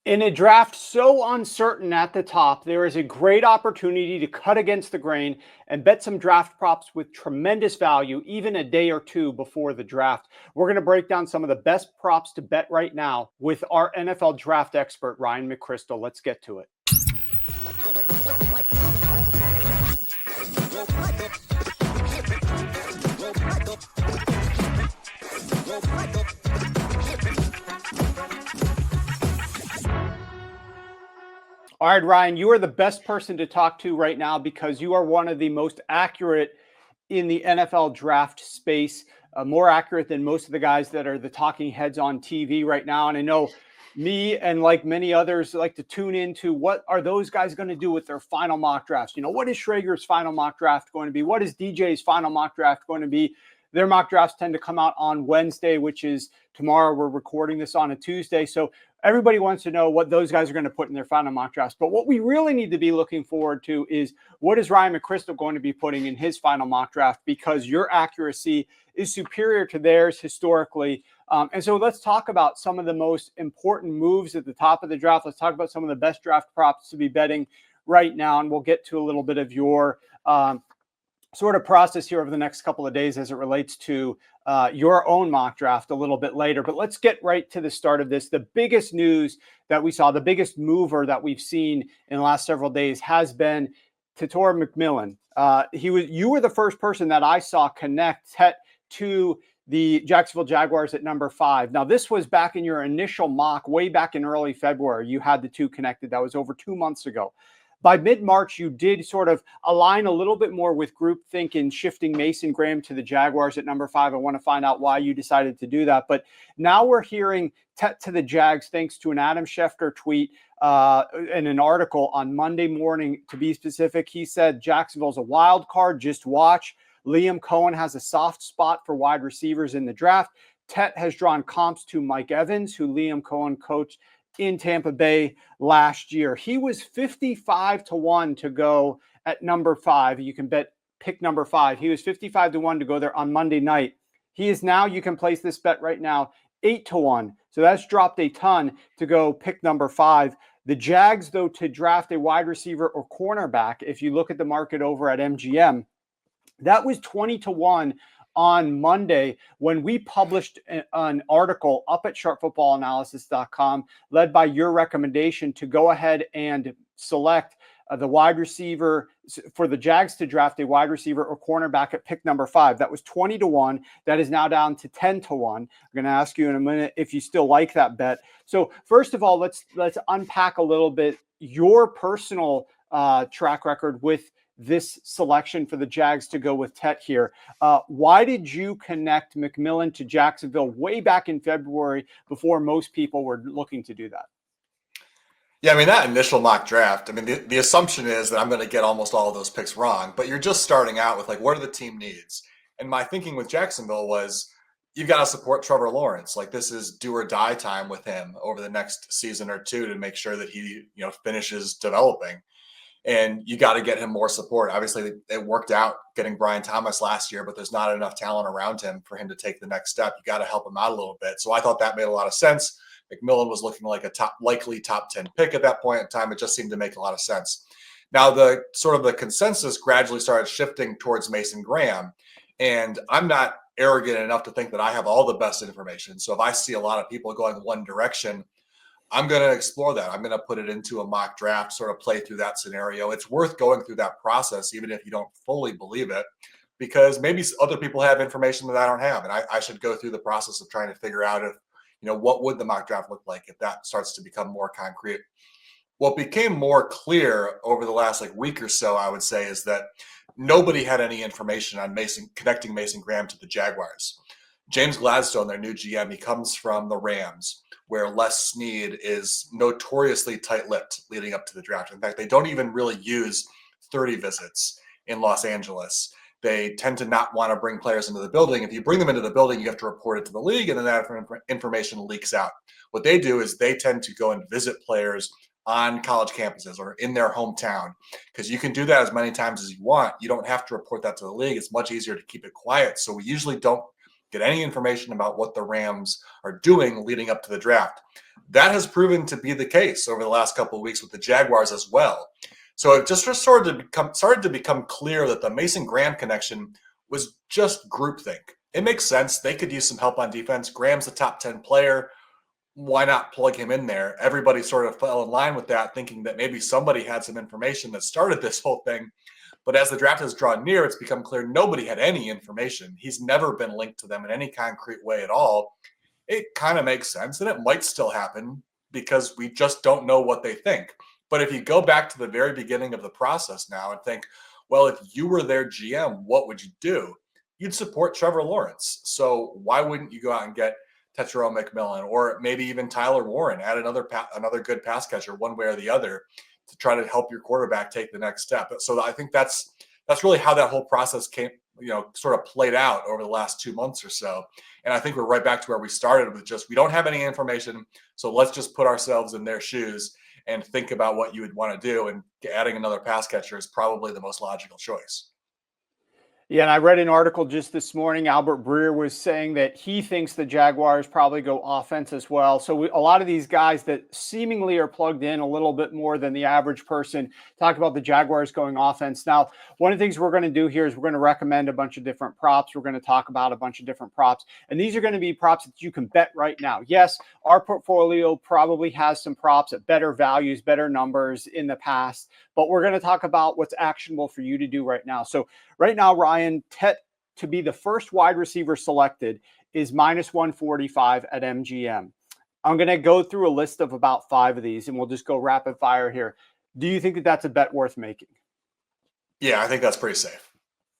In a draft so uncertain at the top, there is a great opportunity to cut against the grain and bet some draft props with tremendous value, even a day or two before the draft. We're going to break down some of the best props to bet right now with our NFL draft expert, Ryan McCrystal. Let's get to it. All right, Ryan, you are the best person to talk to right now because you are one of the most accurate in the NFL draft space, more accurate than most of the guys that are the talking heads on TV right now. And I know me and like many others like to tune into what are those guys going to do with their final mock drafts? What is Schrager's final mock draft going to be? What is DJ's final mock draft going to be? Their mock drafts tend to come out on Wednesday, which is tomorrow. We're recording this on a Tuesday. So everybody wants to know what those guys are going to put in their final mock drafts. But what we really need to be looking forward to is what is Ryan McCrystal going to be putting in his final mock draft, because your accuracy is superior to theirs historically. And so let's talk about some of the most important moves at the top of the draft. Let's talk about some of the best draft props to be betting right now. And we'll get to a little bit of your sort of process here over the next couple of days as it relates to your own mock draft a little bit later. But let's get right to the start of this. The biggest news that we saw, the biggest mover that we've seen in the last several days has been Tet McMillan. You were the first person that I saw connect Tet to the Jacksonville Jaguars at number 5. Now, this was back in your initial mock, way back in early February. You had the two connected. That was over 2 months ago. By mid-March, you did sort of align a little bit more with groupthink in shifting Mason Graham to the Jaguars at number 5. I want to find out why you decided to do that. But now we're hearing Tet to the Jags thanks to an Adam Schefter tweet and an article on Monday morning. To be specific, he said Jacksonville's a wild card. Just watch. Liam Cohen has a soft spot for wide receivers in the draft. Tet has drawn comps to Mike Evans, who Liam Cohen coached in Tampa Bay last year. He was 55-1 to go at number 5. You can pick number 5. He was 55-1 to go there on Monday night. He is now, you can place this bet right now, 8-1. So that's dropped a ton to go pick number 5. The Jags, though, to draft a wide receiver or cornerback, if you look at the market over at MGM, that was 20-1 on Monday when we published an article up at sharpfootballanalysis.com led by your recommendation to go ahead and select the wide receiver for the Jags to draft a wide receiver or cornerback at pick number 5. That was 20-1. That is now down to 10-1. I'm going to ask you in a minute if you still like that bet. So first of all, let's unpack a little bit your personal track record with this selection for the Jags to go with Tet here. Why did you connect McMillan to Jacksonville way back in February before most people were looking to do that? Yeah, I mean, that initial mock draft, I mean, the assumption is that I'm going to get almost all of those picks wrong, but you're just starting out with, like, what are the team needs? And my thinking with Jacksonville was, you've got to support Trevor Lawrence. Like, this is do or die time with him over the next season or two to make sure that he, finishes developing. And you got to get him more support. Obviously, it worked out getting Brian Thomas last year, but there's not enough talent around him for him to take the next step. You got to help him out a little bit. So I thought that made a lot of sense. McMillan was looking like a likely top 10 pick at that point in time. It just seemed to make a lot of sense. Now, the consensus gradually started shifting towards Mason Graham. And I'm not arrogant enough to think that I have all the best information. So if I see a lot of people going one direction, I'm going to explore that. I'm going to put it into a mock draft, sort of play through that scenario. It's worth going through that process, even if you don't fully believe it, because maybe other people have information that I don't have. And I should go through the process of trying to figure out if, what would the mock draft look like if that starts to become more concrete. What became more clear over the last week or so, I would say, is that nobody had any information on connecting Mason Graham to the Jaguars. James Gladstone, their new GM, he comes from the Rams, where Les Snead is notoriously tight-lipped leading up to the draft. In fact, they don't even really use 30 visits in Los Angeles. They tend to not want to bring players into the building. If you bring them into the building, you have to report it to the league, and then that information leaks out. What they do is they tend to go and visit players on college campuses or in their hometown, because you can do that as many times as you want. You don't have to report that to the league. It's much easier to keep it quiet. So we usually don't get any information about what the Rams are doing leading up to the draft. That has proven to be the case over the last couple of weeks with the Jaguars as well. So it just started to become clear that the Mason Graham connection was just groupthink. It makes sense. They could use some help on defense. Graham's a top 10 player. Why not plug him in there? Everybody sort of fell in line with that, thinking that maybe somebody had some information that started this whole thing. But as the draft has drawn near, it's become clear nobody had any information. He's never been linked to them in any concrete way at all. It kind of makes sense, and it might still happen because we just don't know what they think. But if you go back to the very beginning of the process now and think, well, if you were their GM, what would you do? You'd support Trevor Lawrence. So why wouldn't you go out and get Tet McMillan or maybe even Tyler Warren, add another good pass catcher one way or the other to try to help your quarterback take the next step? So I think that's really how that whole process came, sort of played out over the last 2 months or so. And I think we're right back to where we started with just, we don't have any information. So let's just put ourselves in their shoes and think about what you would want to do. And adding another pass catcher is probably the most logical choice. Yeah, and I read an article just this morning. Albert Breer was saying that he thinks the Jaguars probably go offense as well. So a lot of these guys that seemingly are plugged in a little bit more than the average person talk about the Jaguars going offense. Now, one of the things we're going to do here is we're going to recommend a bunch of different props. We're going to talk about a bunch of different props. And these are going to be props that you can bet right now. Yes, our portfolio probably has some props at better values, better numbers in the past. But we're going to talk about what's actionable for you to do right now. So right now, Ryan, Tet to be the first wide receiver selected is minus 145 at MGM. I'm going to go through a list of about 5 of these, and we'll just go rapid fire here. Do you think that that's a bet worth making? Yeah, I think that's pretty safe.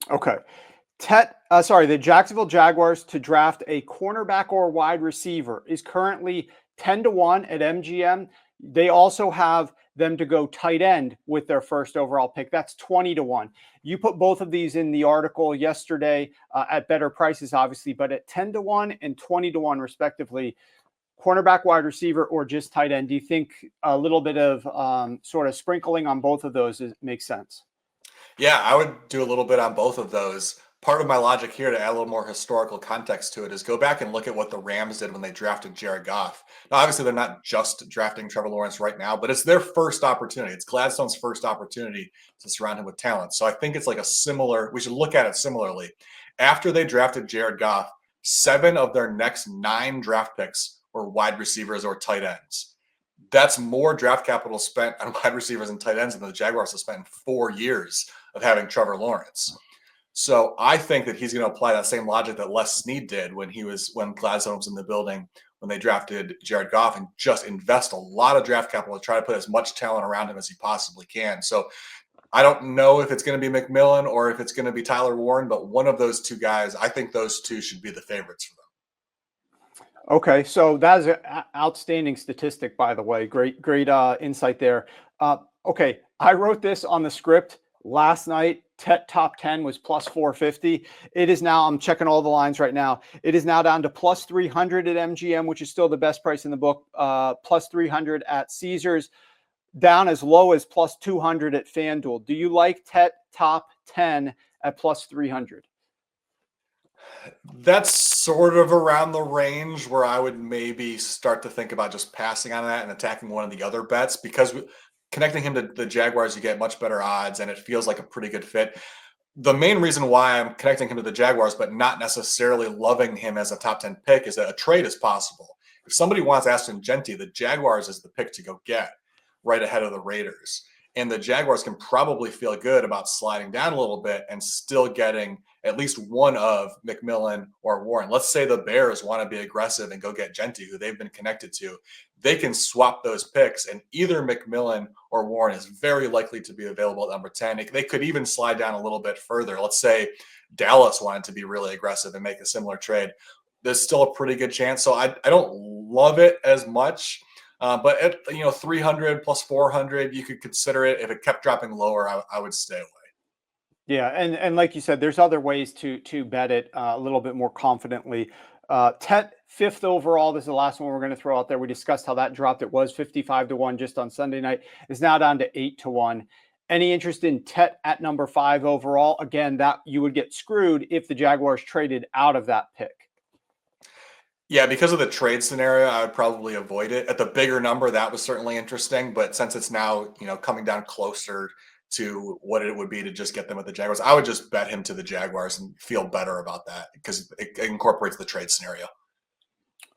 Okay. The Jacksonville Jaguars to draft a cornerback or wide receiver is currently 10-1 at MGM. They also have them to go tight end with their first overall pick. That's 20-1. You put both of these in the article yesterday at better prices, obviously, but at 10-1 and 20-1 respectively, cornerback, wide receiver, or just tight end. Do you think a little bit of sort of sprinkling on both of those makes sense? Yeah, I would do a little bit on both of those. Part of my logic here to add a little more historical context to it is go back and look at what the Rams did when they drafted Jared Goff. Now, obviously, they're not just drafting Trevor Lawrence right now, but it's their first opportunity. It's Gladstone's first opportunity to surround him with talent. So I think it's like we should look at it similarly. After they drafted Jared Goff, 7 of their next 9 draft picks were wide receivers or tight ends. That's more draft capital spent on wide receivers and tight ends than the Jaguars have spent in 4 years of having Trevor Lawrence. So I think that he's going to apply that same logic that Les Snead did when Gladstone was in the building, when they drafted Jared Goff, and just invest a lot of draft capital to try to put as much talent around him as he possibly can. So I don't know if it's going to be McMillan or if it's going to be Tyler Warren, but one of those 2 guys, I think those 2 should be the favorites for them. Okay, so that is an outstanding statistic, by the way. Great insight there. Okay, I wrote this on the script last night. Tet top 10 was plus 450. It is now, I'm checking all the lines right now. It is now down to plus 300 at MGM, which is still the best price in the book. Plus 300 at Caesars, down as low as plus 200 at FanDuel. Do you like Tet top 10 at plus 300? That's sort of around the range where I would maybe start to think about just passing on that and attacking one of the other bets, because connecting him to the Jaguars, you get much better odds, and it feels like a pretty good fit. The main reason why I'm connecting him to the Jaguars, but not necessarily loving him as a top 10 pick, is that a trade is possible. If somebody wants Ashton Jeanty, the Jaguars is the pick to go get right ahead of the Raiders. And the Jaguars can probably feel good about sliding down a little bit and still getting at least one of McMillan or Warren. Let's say the Bears want to be aggressive and go get Jeanty, who they've been connected to. They can swap those picks, and either McMillan or Warren is very likely to be available at number 10. They could even slide down a little bit further. Let's say Dallas wanted to be really aggressive and make a similar trade. There's still a pretty good chance. So I don't love it as much. But at 300 plus 400, you could consider it. If it kept dropping lower, I would stay away. Yeah, and like you said, there's other ways to bet it a little bit more confidently. Tet 5th overall. This is the last one we're going to throw out there. We discussed how that dropped. It was 55-1 just on Sunday night. It's now down to 8-1. Any interest in Tet at number 5 overall? Again, that you would get screwed if the Jaguars traded out of that pick. Yeah, because of the trade scenario, I would probably avoid it. At the bigger number, that was certainly interesting, but since it's now, coming down closer to what it would be to just get them with the Jaguars, I would just bet him to the Jaguars and feel better about that because it incorporates the trade scenario.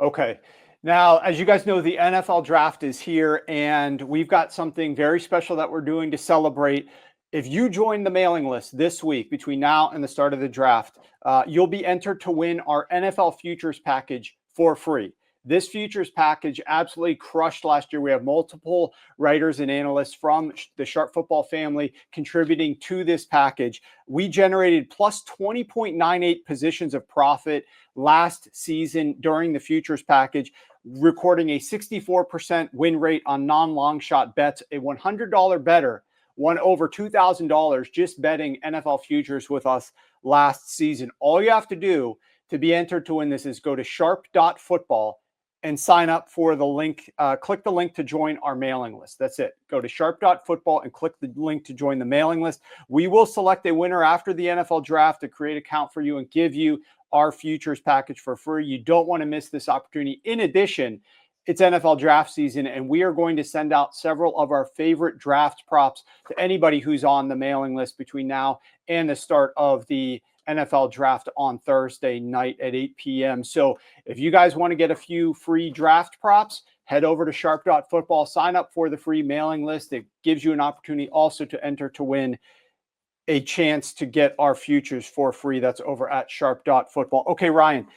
Okay. Now, as you guys know, the NFL draft is here, and we've got something very special that we're doing to celebrate. If you join the mailing list this week between now and the start of the draft, you'll be entered to win our NFL futures package for free. This futures package absolutely crushed last year. We have multiple writers and analysts from the Sharp Football family contributing to this package. We generated plus 20.98 positions of profit last season during the futures package, recording a 64% win rate on non-long shot bets. A $100 bettor won over $2,000 just betting NFL futures with us last season. All you have to do to be entered to win this is go to sharp.football and sign up for the link. Click the link to join our mailing list. That's it. Go to sharp.football and click the link to join the mailing list. We will select a winner after the NFL draft to create an account for you and give you our futures package for free. You don't want to miss this opportunity. In addition, it's NFL draft season, and we are going to send out several of our favorite draft props to anybody who's on the mailing list between now and the start of the NFL draft on Thursday night at 8 p.m. So if you guys want to get a few free draft props, head over to sharp.football, sign up for the free mailing list. It gives you an opportunity also to enter to win a chance to get our futures for free. That's over at sharp.football. Okay, Ryan,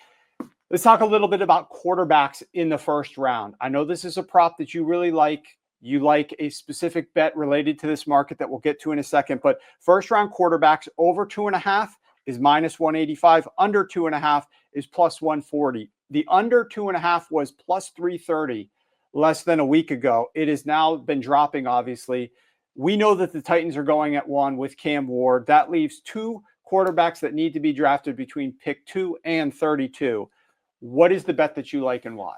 let's talk a little bit about quarterbacks in the first round. I know this is a prop that you really like. You like a specific bet related to this market that we'll get to in a second, but first round quarterbacks over 2.5 is minus 185. Under 2.5 is plus 140. The under 2.5 was plus 330 less than a week ago. It has now been dropping, obviously. We know that the Titans are going at 1 with Cam Ward. That leaves 2 quarterbacks that need to be drafted between pick 2 and 32. What is the bet that you like and why?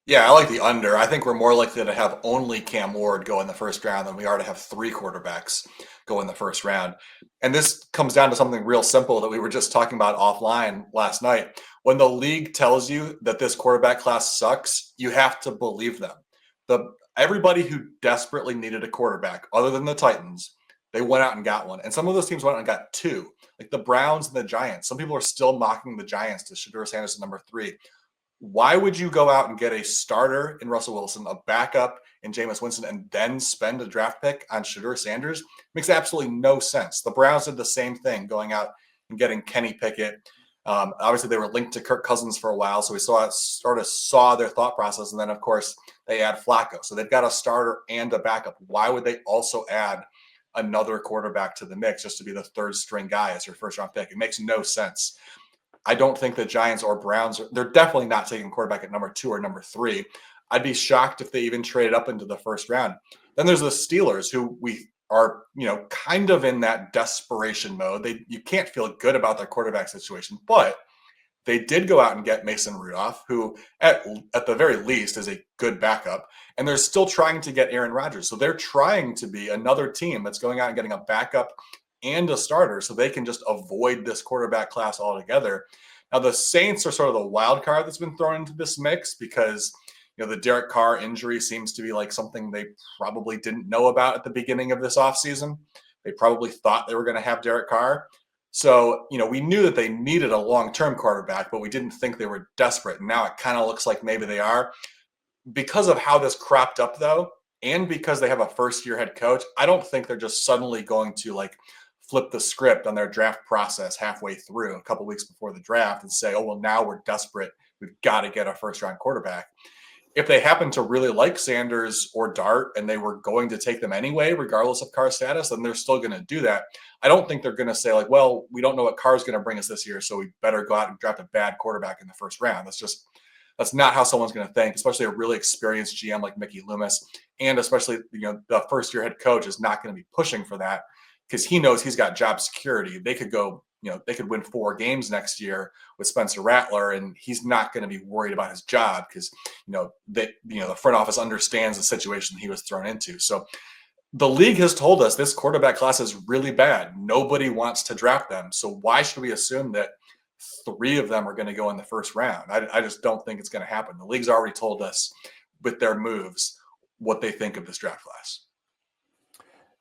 Yeah, I like the under. I think we're more likely to have only Cam Ward go in the first round than we are to have 3 quarterbacks go in the first round. And this comes down to something real simple that we were just talking about offline last night. When the league tells you that this quarterback class sucks, you have to believe them. Everybody who desperately needed a quarterback, other than the Titans, they went out and got one. And some of those teams went out and got 2, like the Browns and the Giants. Some people are still mocking the Giants to Shedeur Sanders number 3. Why would you go out and get a starter in Russell Wilson, a backup in Jameis Winston, and then spend a draft pick on Shedeur Sanders? Makes absolutely no sense. The Browns did the same thing, going out and getting Kenny Pickett. Obviously, they were linked to Kirk Cousins for a while, so we sort of saw their thought process. And then, of course, they add Flacco. So they've got a starter and a backup. Why would they also add another quarterback to the mix just to be the third string guy as your first round pick? It makes no sense. I don't think the Giants or Browns, they're definitely not taking quarterback at number 2 or number 3. I'd be shocked if they even traded up into the first round. Then there's the Steelers, who we are, kind of in that desperation mode. You can't feel good about their quarterback situation, but they did go out and get Mason Rudolph, who at the very least is a good backup, and they're still trying to get Aaron Rodgers. So they're trying to be another team that's going out and getting a backup and a starter so they can just avoid this quarterback class altogether. Now, the Saints are sort of the wild card that's been thrown into this mix because, the Derek Carr injury seems to be like something they probably didn't know about at the beginning of this offseason. They probably thought they were going to have Derek Carr. So, we knew that they needed a long-term quarterback, but we didn't think they were desperate. And now it kind of looks like maybe they are. Because of how this cropped up, though, and because they have a first-year head coach, I don't think they're just suddenly going to, flip the script on their draft process halfway through, a couple weeks before the draft, and say, oh, well, now we're desperate. We've got to get a first-round quarterback. If they happen to really like Sanders or Dart and they were going to take them anyway, regardless of Carr's status, then they're still going to do that. I don't think they're going to say, well, we don't know what Carr's going to bring us this year, so we better go out and draft a bad quarterback in the first round. That's not how someone's going to think, especially a really experienced GM like Mickey Loomis. And especially, the first-year head coach is not going to be pushing for that because he knows he's got job security. They could go, they could win 4 games next year with Spencer Rattler, and he's not going to be worried about his job because, the front office understands the situation he was thrown into. So the league has told us this quarterback class is really bad. Nobody wants to draft them. So why should we assume that 3 of them are going to go in the first round. I just don't think it's going to happen. The league's already told us with their moves what they think of this draft class.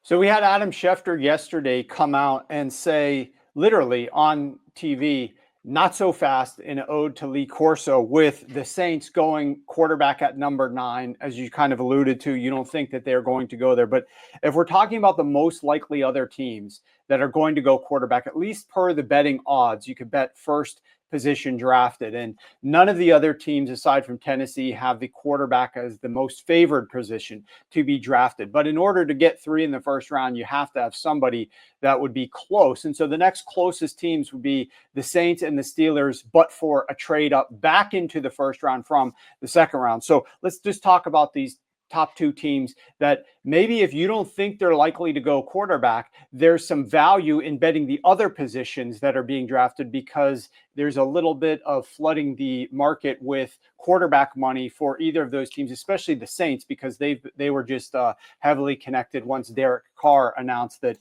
So we had Adam Schefter yesterday come out and say, literally on TV, not so fast, in an ode to Lee Corso, with the Saints going quarterback at number 9, as you kind of alluded to. You don't think that they're going to go there. But if we're talking about the most likely other teams that are going to go quarterback, at least per the betting odds, you could bet first position drafted. And none of the other teams aside from Tennessee have the quarterback as the most favored position to be drafted. But in order to get 3 in the first round, you have to have somebody that would be close. And so the next closest teams would be the Saints and the Steelers, but for a trade up back into the first round from the second round. So let's just talk about these top 2 teams that maybe if you don't think they're likely to go quarterback, there's some value in betting the other positions that are being drafted, because there's a little bit of flooding the market with quarterback money for either of those teams, especially the Saints, because they were just heavily connected once Derek Carr announced that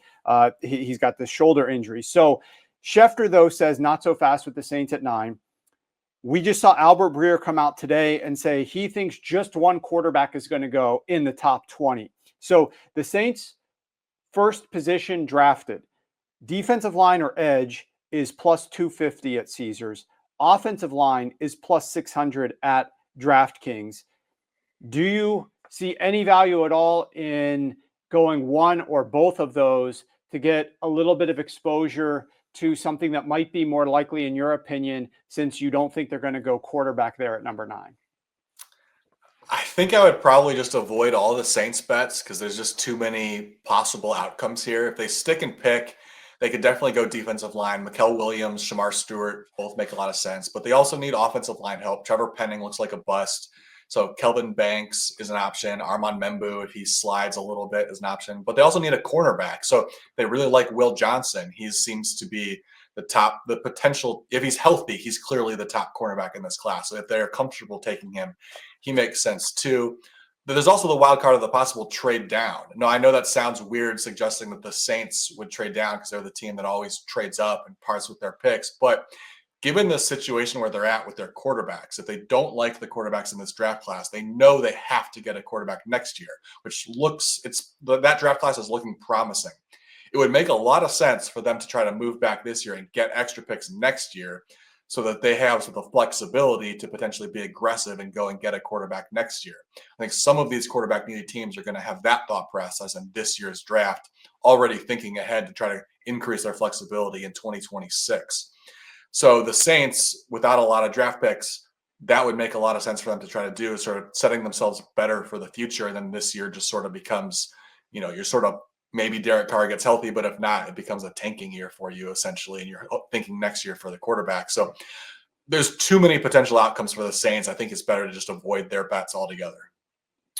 he's got the shoulder injury. So Schefter, though, says not so fast with the Saints at 9. We just saw Albert Breer come out today and say he thinks just one quarterback is going to go in the top 20. So the Saints' first position drafted, defensive line or edge, is plus 250 at Caesars. Offensive line is plus 600 at DraftKings. Do you see any value at all in going one or both of those to get a little bit of exposure to something that might be more likely, in your opinion, since you don't think they're going to go quarterback there at number 9? I think I would probably just avoid all the Saints bets because there's just too many possible outcomes here. If they stick and pick, they could definitely go defensive line. Mikael Williams, Shamar Stewart both make a lot of sense, but they also need offensive line help. Trevor Penning looks like a bust. So Kelvin Banks is an option. Armand Membu, if he slides a little bit, is an option. But they also need a cornerback. So they really like Will Johnson. He seems to be the potential. If he's healthy, he's clearly the top cornerback in this class. So if they're comfortable taking him, he makes sense too. But there's also the wild card of the possible trade down. No, I know that sounds weird, suggesting that the Saints would trade down because they're the team that always trades up and parts with their picks. But given the situation where they're at with their quarterbacks, if they don't like the quarterbacks in this draft class, they know they have to get a quarterback next year, which that draft class is looking promising. It would make a lot of sense for them to try to move back this year and get extra picks next year so that they have some of the flexibility to potentially be aggressive and go and get a quarterback next year. I think some of these quarterback needy teams are going to have that thought process in this year's draft, already thinking ahead to try to increase their flexibility in 2026. So the Saints, without a lot of draft picks, that would make a lot of sense for them to try to do, sort of setting themselves better for the future. And then this year just sort of becomes, you're sort of, maybe Derek Carr gets healthy, but if not, it becomes a tanking year for you essentially. And you're thinking next year for the quarterback. So there's too many potential outcomes for the Saints. I think it's better to just avoid their bets altogether.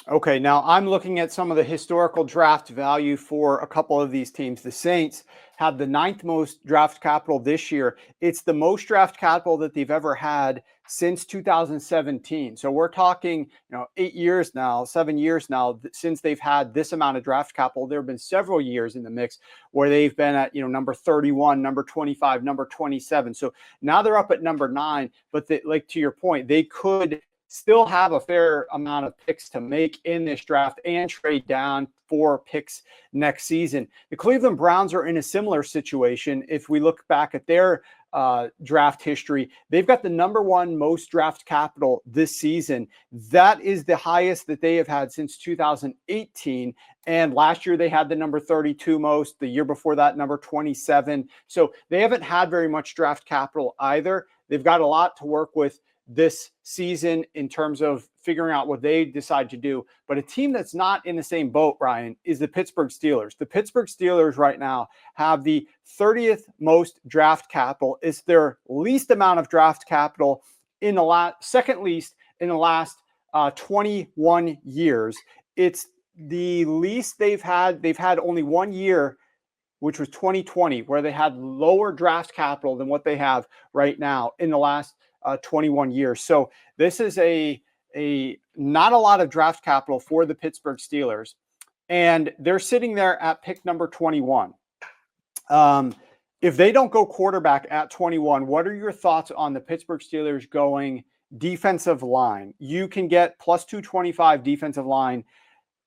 Okay, now I'm looking at some of the historical draft value for a couple of these teams. The Saints have the 9th most draft capital this year. It's the most draft capital that they've ever had since 2017. So we're talking, 7 years now since they've had this amount of draft capital. There have been several years in the mix where they've been at, number 31, number 25, number 27. So now they're up at number 9, but like to your point, they could still have a fair amount of picks to make in this draft and trade down for picks next season. The Cleveland Browns are in a similar situation. If we look back at their draft history, they've got the number 1 most draft capital this season. That is the highest that they have had since 2018. And last year they had the number 32 most, the year before that, number 27. So they haven't had very much draft capital either. They've got a lot to work with this season in terms of figuring out what they decide to do. But a team that's not in the same boat, Ryan, is the Pittsburgh Steelers. The Pittsburgh Steelers right now have the 30th most draft capital. It's their least amount of draft capital in the second least in the last 21 years. It's the least they've had. They've had only 1 year, which was 2020, where they had lower draft capital than what they have right now in the last 21 years. So this is a not a lot of draft capital for the Pittsburgh Steelers, and they're sitting there at pick number 21. If they don't go quarterback at 21, what are your thoughts on the Pittsburgh Steelers going defensive line? You can get plus 225 defensive line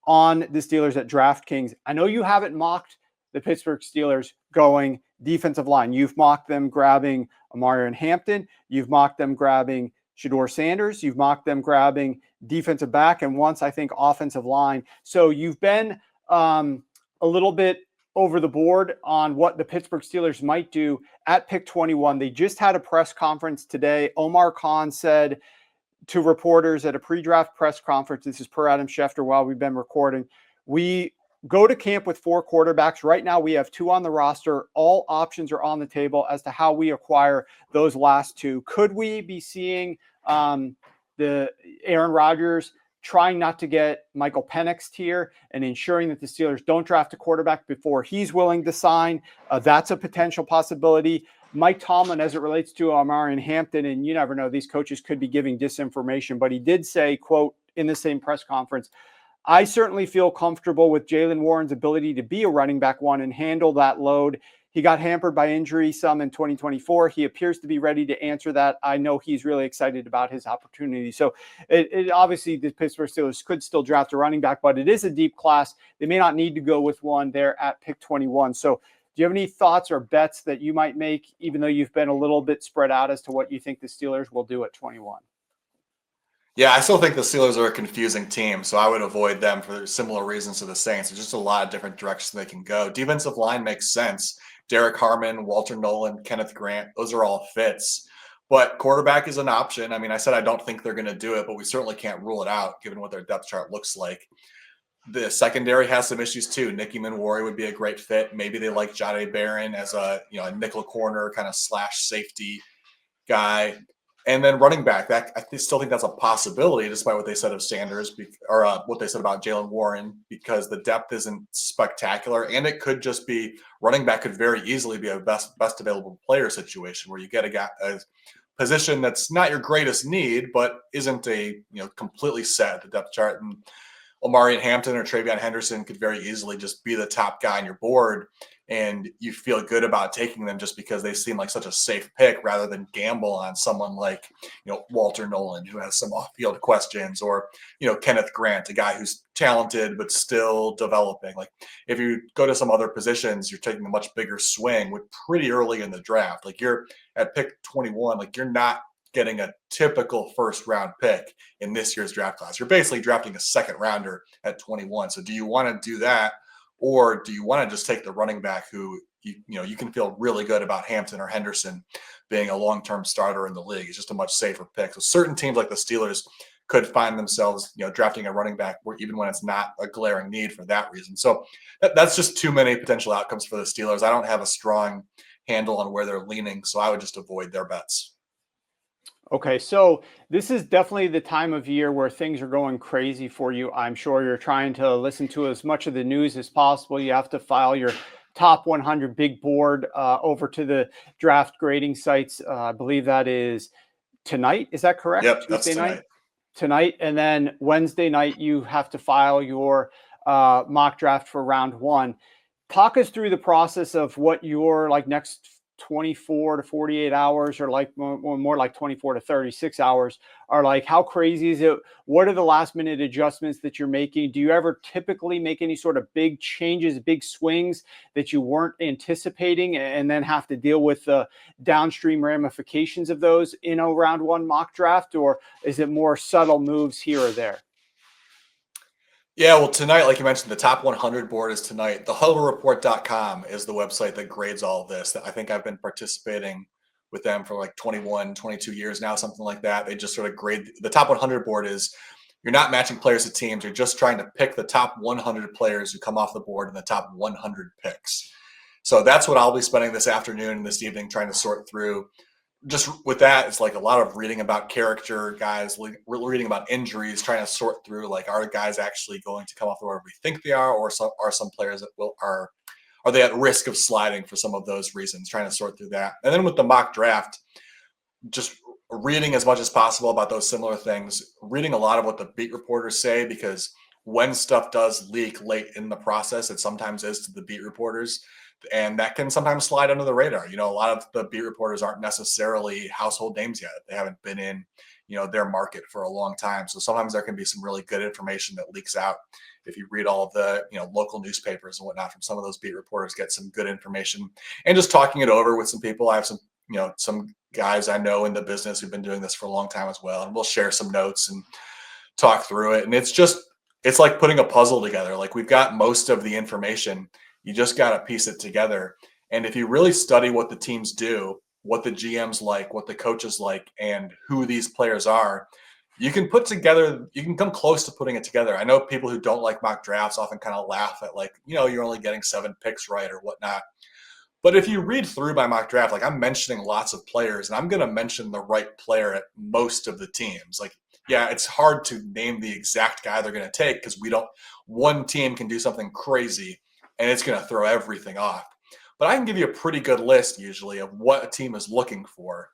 on the Steelers at DraftKings. I know you haven't mocked the Pittsburgh Steelers going defensive line. You've mocked them grabbing Omarion Hampton. You've mocked them grabbing Shedeur Sanders. You've mocked them grabbing defensive back, and once I think offensive line. So you've been a little bit over the board on what the Pittsburgh Steelers might do at pick 21. They just had a press conference today. Omar Khan said to reporters at a pre-draft press conference, this is per Adam Schefter while we've been recording, we go to camp with 4 quarterbacks. Right now we have 2 on the roster. All options are on the table as to how we acquire those last 2. Could we be seeing the Aaron Rodgers trying not to get Michael Penix here and ensuring that the Steelers don't draft a quarterback before he's willing to sign? That's a potential possibility. Mike Tomlin, as it relates to Omarion Hampton, and you never know, these coaches could be giving disinformation, but he did say, quote, in the same press conference, I certainly feel comfortable with Jaylen Warren's ability to be a running back one and handle that load. He got hampered by injury some in 2024. He appears to be ready to answer that. I know he's really excited about his opportunity. So it obviously the Pittsburgh Steelers could still draft a running back, but it is a deep class. They may not need to go with one there at pick 21. So do you have any thoughts or bets that you might make, even though you've been a little bit spread out as to what you think the Steelers will do at 21? Yeah, I still think the Steelers are a confusing team, so I would avoid them for similar reasons to the Saints. There's just a lot of different directions they can go. Defensive line makes sense. Derek Harmon, Walter Nolan, Kenneth Grant, those are all fits. But quarterback is an option. I mean, I said I don't think they're going to do it, but we certainly can't rule it out given what their depth chart looks like. The secondary has some issues too. Nicky Manwari would be a great fit. Maybe they like Jahdae Barron as a nickel corner kind of slash safety guy. And then running back, that I still think that's a possibility, despite what they said of Sanders or what they said about Jaylen Warren, because the depth isn't spectacular, and it could just be running back could very easily be a best available player situation where you get a position that's not your greatest need, but isn't a completely set at the depth chart. And Omarion Hampton or Travion Henderson could very easily just be the top guy on your board, and you feel good about taking them just because they seem like such a safe pick rather than gamble on someone like Walter Nolan, who has some off-field questions, or Kenneth Grant, a guy who's talented but still developing. Like if you go to some other positions, you're taking a much bigger swing with pretty early in the draft. Like you're at pick 21, like you're not getting a typical first round pick in this year's draft class. You're basically drafting a second rounder at 21. So do you want to do that? Or do you want to just take the running back who you can feel really good about Hampton or Henderson being a long-term starter in the league? It's just a much safer pick. So certain teams like the Steelers could find themselves, drafting a running back even when it's not a glaring need for that reason. So that's just too many potential outcomes for the Steelers. I don't have a strong handle on where they're leaning, so I would just avoid their bets. Okay, so this is definitely the time of year where things are going crazy for you. I'm sure you're trying to listen to as much of the news as possible. You have to file your top 100 big board over to the draft grading sites. I believe that is tonight. Is that correct? Yep, that's tonight. Tonight, and then Wednesday night you have to file your mock draft for round 1. Talk us through the process of what your next 24 to 48 hours or more like 24 to 36 hours are like. How crazy is it? What are the last minute adjustments that you're making? Do you ever typically make any sort of big changes, big swings that you weren't anticipating and then have to deal with the downstream ramifications of those in a round 1 mock draft? Or is it more subtle moves here or there? Yeah, well, tonight, like you mentioned, the top 100 board is tonight. The huddlereport.com is the website that grades all of this. I think I've been participating with them for 21, 22 years now, something like that. They just sort of grade the top 100 board. Is you're not matching players to teams. You're just trying to pick the top 100 players who come off the board in the top 100 picks. So that's what I'll be spending this afternoon and this evening trying to sort through. Just with that, it's like a lot of reading about character guys, reading about injuries, trying to sort through are guys actually going to come off the board we think they are, or are some players that are they at risk of sliding for some of those reasons? Trying to sort through that, and then with the mock draft, just reading as much as possible about those similar things. Reading a lot of what the beat reporters say, because when stuff does leak late in the process, it sometimes is to the beat reporters. And that can sometimes slide under the radar. A lot of the beat reporters aren't necessarily household names yet. They haven't been in, their market for a long time. So sometimes there can be some really good information that leaks out. If you read all of the, local newspapers and whatnot from some of those beat reporters, get some good information. And just talking it over with some people. I have some guys I know in the business who've been doing this for a long time as well. And we'll share some notes and talk through it. And it's like putting a puzzle together. Like, we've got most of the information. You just got to piece it together. And if you really study what the teams do, what the GMs like, what the coaches like, and who these players are, you can come close to putting it together. I know people who don't like mock drafts often kind of laugh at, like, you're only getting 7 picks right or whatnot. But if you read through my mock draft, like, I'm mentioning lots of players, and I'm going to mention the right player at most of the teams. Like, yeah, it's hard to name the exact guy they're going to take because one team can do something crazy and it's going to throw everything off. But I can give you a pretty good list usually of what a team is looking for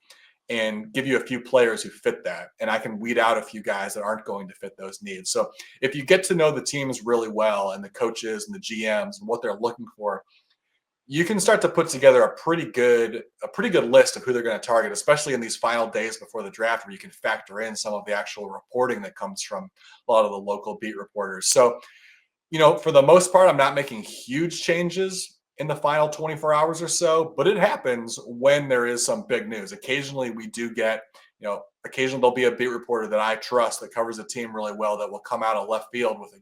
and give you a few players who fit that. And I can weed out a few guys that aren't going to fit those needs. So if you get to know the teams really well and the coaches and the GMs and what they're looking for, you can start to put together a pretty good list of who they're going to target, especially in these final days before the draft, where you can factor in some of the actual reporting that comes from a lot of the local beat reporters. So, for the most part, I'm not making huge changes in the final 24 hours or so, but it happens when there is some big news. Occasionally we do get, occasionally there'll be a beat reporter that I trust that covers a team really well that will come out of left field with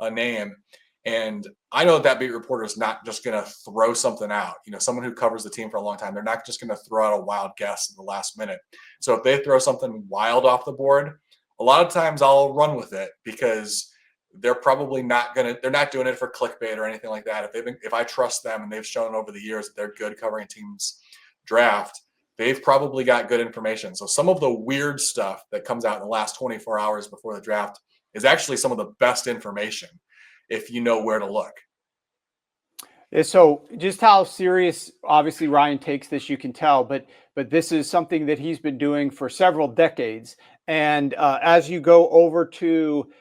a name. And I know that beat reporter is not just going to throw something out. Someone who covers the team for a long time, they're not just going to throw out a wild guess at the last minute. So if they throw something wild off the board, a lot of times I'll run with it because they're probably they're not doing it for clickbait or anything like that. If I trust them and they've shown over the years that they're good covering teams draft, they've probably got good information. So some of the weird stuff that comes out in the last 24 hours before the draft is actually some of the best information if you know where to look. So just how serious, obviously, Ryan takes this, you can tell, but this is something that he's been doing for several decades. And as you go over to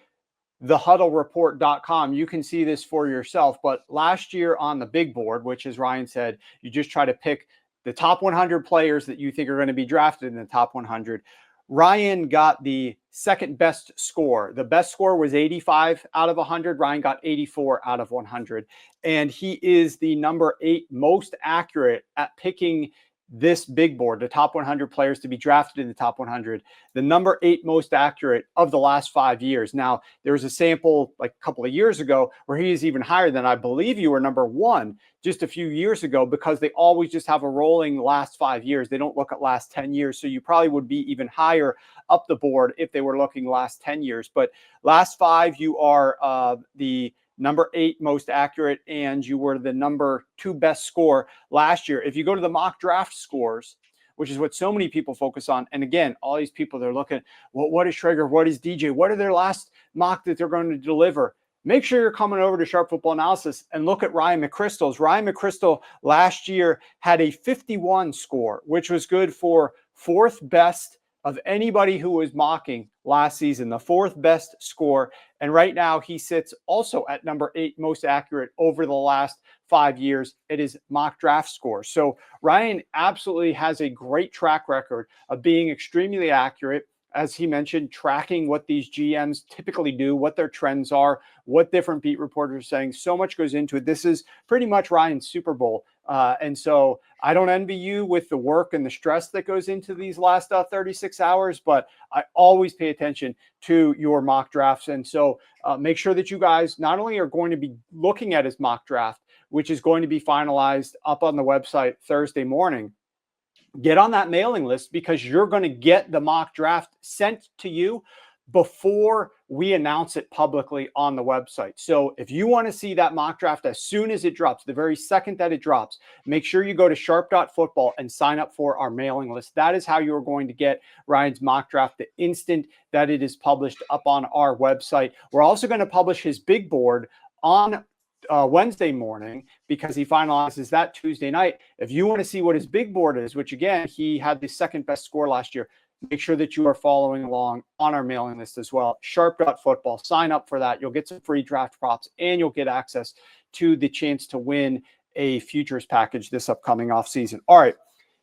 thehuddlereport.com, you can see this for yourself. But last year on the big board, which, as Ryan said, you just try to pick the top 100 players that you think are going to be drafted in the top 100. Ryan got the second best score. The best score was 85 out of 100. Ryan got 84 out of 100. And he is the number 8 most accurate at picking this big board, the top 100 players to be drafted in the top 100, the number 8 most accurate of the last 5 years. Now, there was a sample like a couple of years ago where he is even higher than, I believe you were number 1 just a few years ago, because they always just have a rolling last 5 years. They don't look at last 10 years. So you probably would be even higher up the board if they were looking last 10 years. But last 5, you are the number 8 most accurate, and you were the number 2 best score last year. If you go to the mock draft scores, which is what so many people focus on, and again, all these people, they're looking, well, what is Schrager? What is DJ? What are their last mock that they're going to deliver? Make sure you're coming over to Sharp Football Analysis and look at Ryan McCrystal's. Ryan McCrystal last year had a 51 score, which was good for 4th best of anybody who was mocking last season, the 4th best score. And right now he sits also at number 8 most accurate over the last 5 years. It is mock draft score. So Ryan absolutely has a great track record of being extremely accurate. As he mentioned, tracking what these GMs typically do, what their trends are, what different beat reporters are saying. So much goes into it. This is pretty much Ryan's Super Bowl. And so I don't envy you with the work and the stress that goes into these last 36 hours, but I always pay attention to your mock drafts. And so make sure that you guys not only are going to be looking at his mock draft, which is going to be finalized up on the website Thursday morning, get on that mailing list, because you're going to get the mock draft sent to you before we announce it publicly on the website. So if you want to see that mock draft as soon as it drops, the very second that it drops, make sure you go to sharp.football and sign up for our mailing list. That is how you're going to get Ryan's mock draft the instant that it is published up on our website. We're also going to publish his big board on Wednesday morning, because he finalizes that Tuesday night. If you want to see what his big board is, which again, he had the second best score last year, make sure that you are following along on our mailing list as well. Sharp.football. Sign up for that. You'll get some free draft props, and you'll get access to the chance to win a futures package this upcoming offseason. All right.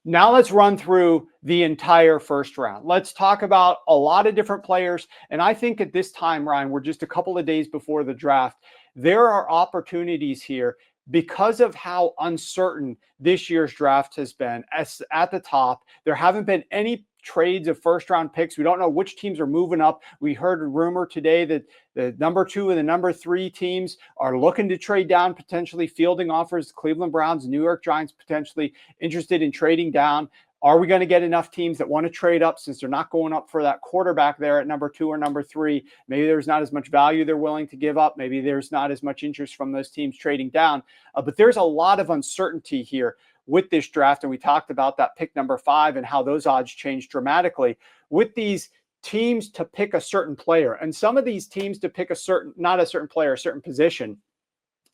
Now let's run through the entire first round. Let's talk about a lot of different players. And I think at this time, Ryan, we're just a couple of days before the draft. There are opportunities here because of how uncertain this year's draft has been. As at the top, there haven't been any trades of first-round picks. We don't know which teams are moving up. We heard a rumor today that the number 2 and the number 3 teams are looking to trade down, potentially fielding offers. Cleveland Browns, New York Giants potentially interested in trading down. Are we going to get enough teams that want to trade up since they're not going up for that quarterback there at number 2 or number 3? Maybe there's not as much value they're willing to give up. Maybe there's not as much interest from those teams trading down. But there's a lot of uncertainty here with this draft. And we talked about that pick number 5 and how those odds changed dramatically with these teams to pick a certain player. And some of these teams to pick a certain, not a certain player, a certain position,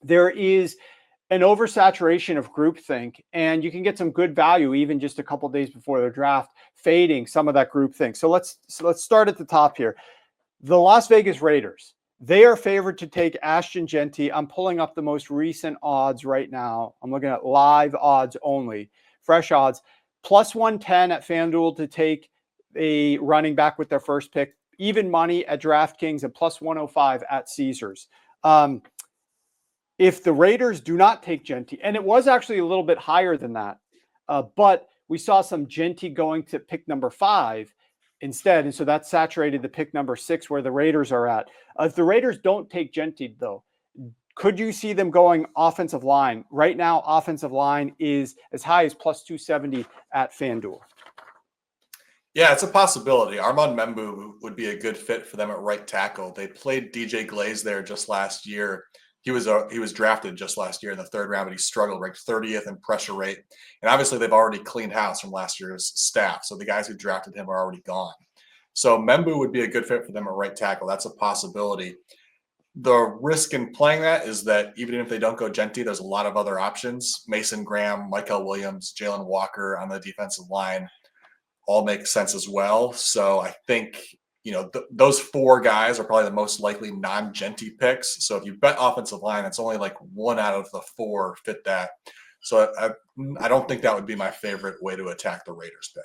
there is an oversaturation of groupthink, and you can get some good value even just a couple days before the draft, fading some of that groupthink. So let's start at the top here. The Las Vegas Raiders, they are favored to take Ashton Jeanty. I'm pulling up the most recent odds right now. I'm looking at live odds only, fresh odds, plus 110 at FanDuel to take a running back with their first pick, even money at DraftKings, and plus 105 at Caesars. If the Raiders do not take Jeanty, and it was actually a little bit higher than that, but we saw some Jeanty going to pick number 5 instead, and so that saturated the pick number 6 where the Raiders are at. If the Raiders don't take Jeanty, though, could you see them going offensive line? Right now, offensive line is as high as plus 270 at FanDuel. Yeah, it's a possibility. Armand Membu would be a good fit for them at right tackle. They played DJ Glaze there just last year. He was drafted just last year in the 3rd round, but he struggled, ranked 30th in pressure rate. And obviously they've already cleaned house from last year's staff. So the guys who drafted him are already gone. So Membu would be a good fit for them at right tackle. That's a possibility. The risk in playing that is that even if they don't go Jeanty, there's a lot of other options. Mason Graham, Michael Williams, Jalen Walker on the defensive line all make sense as well. So I think, those 4 guys are probably the most likely non-Jeanty picks. So if you bet offensive line, it's only like 1 out of the 4 fit that. So I don't think that would be my favorite way to attack the Raiders pick.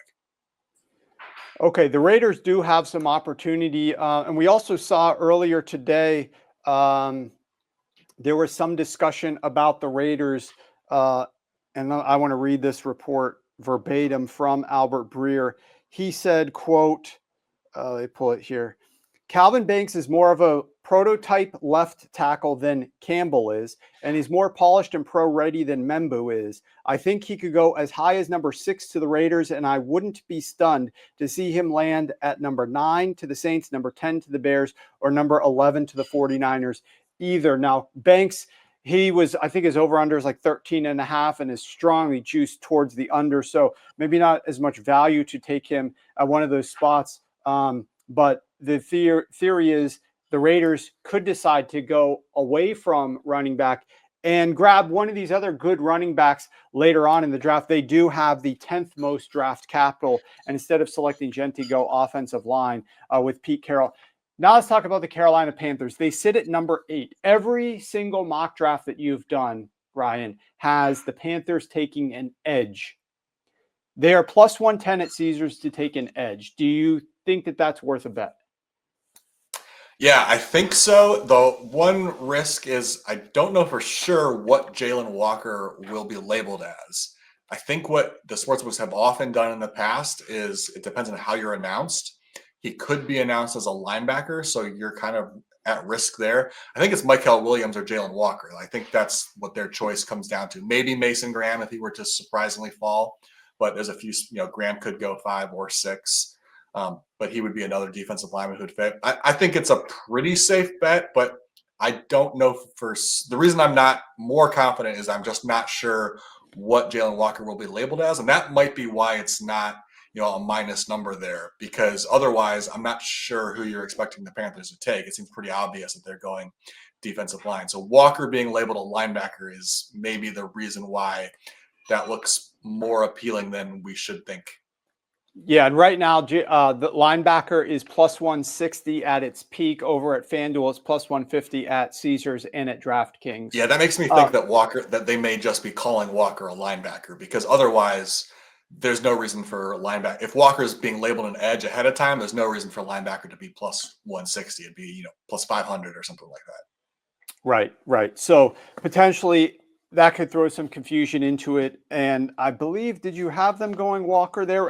Okay, the Raiders do have some opportunity. And we also saw earlier today, there was some discussion about the Raiders. And I want to read this report verbatim from Albert Breer. He said, quote, they pull it here. Calvin Banks is more of a prototype left tackle than Campbell is, and he's more polished and pro-ready than Membu is. I think he could go as high as number 6 to the Raiders, and I wouldn't be stunned to see him land at number 9 to the Saints, number 10 to the Bears, or number 11 to the 49ers either. Now, Banks, I think his over-under is like 13.5 and is strongly juiced towards the under, so maybe not as much value to take him at one of those spots. But the theory is the Raiders could decide to go away from running back and grab one of these other good running backs later on in the draft. They do have the 10th most draft capital, and instead of selecting Jeanty, go offensive line with Pete Carroll. Now let's talk about the Carolina Panthers. They sit at number 8. Every single mock draft that you've done, Ryan, has the Panthers taking an edge. They are plus 110 at Caesars to take an edge. Do you think that that's worth a bet? Yeah, I think so. The one risk is I don't know for sure what Jalen Walker will be labeled as. I think what the sportsbooks have often done in the past is it depends on how you're announced. He could be announced as a linebacker, so you're kind of at risk there. I think it's Michael Williams or Jalen Walker. I think that's what their choice comes down to. Maybe Mason Graham if he were to surprisingly fall, but there's a few, Graham could go 5 or 6. But he would be another defensive lineman who'd fit. I think it's a pretty safe bet, but I don't know the reason I'm not more confident is I'm just not sure what Jalen Walker will be labeled as. And that might be why it's not, a minus number there, because otherwise I'm not sure who you're expecting the Panthers to take. It seems pretty obvious that they're going defensive line. So Walker being labeled a linebacker is maybe the reason why that looks more appealing than we should think. Yeah, and right now the linebacker is plus 160 at its peak. Over at FanDuel, it's plus 150 at Caesars and at DraftKings. Yeah, that makes me think that they may just be calling Walker a linebacker, because otherwise there's no reason for linebacker. If Walker's being labeled an edge ahead of time, there's no reason for linebacker to be plus 160. It'd be, plus 500 or something like that. Right. So potentially that could throw some confusion into it. And I believe, did you have them going Walker there?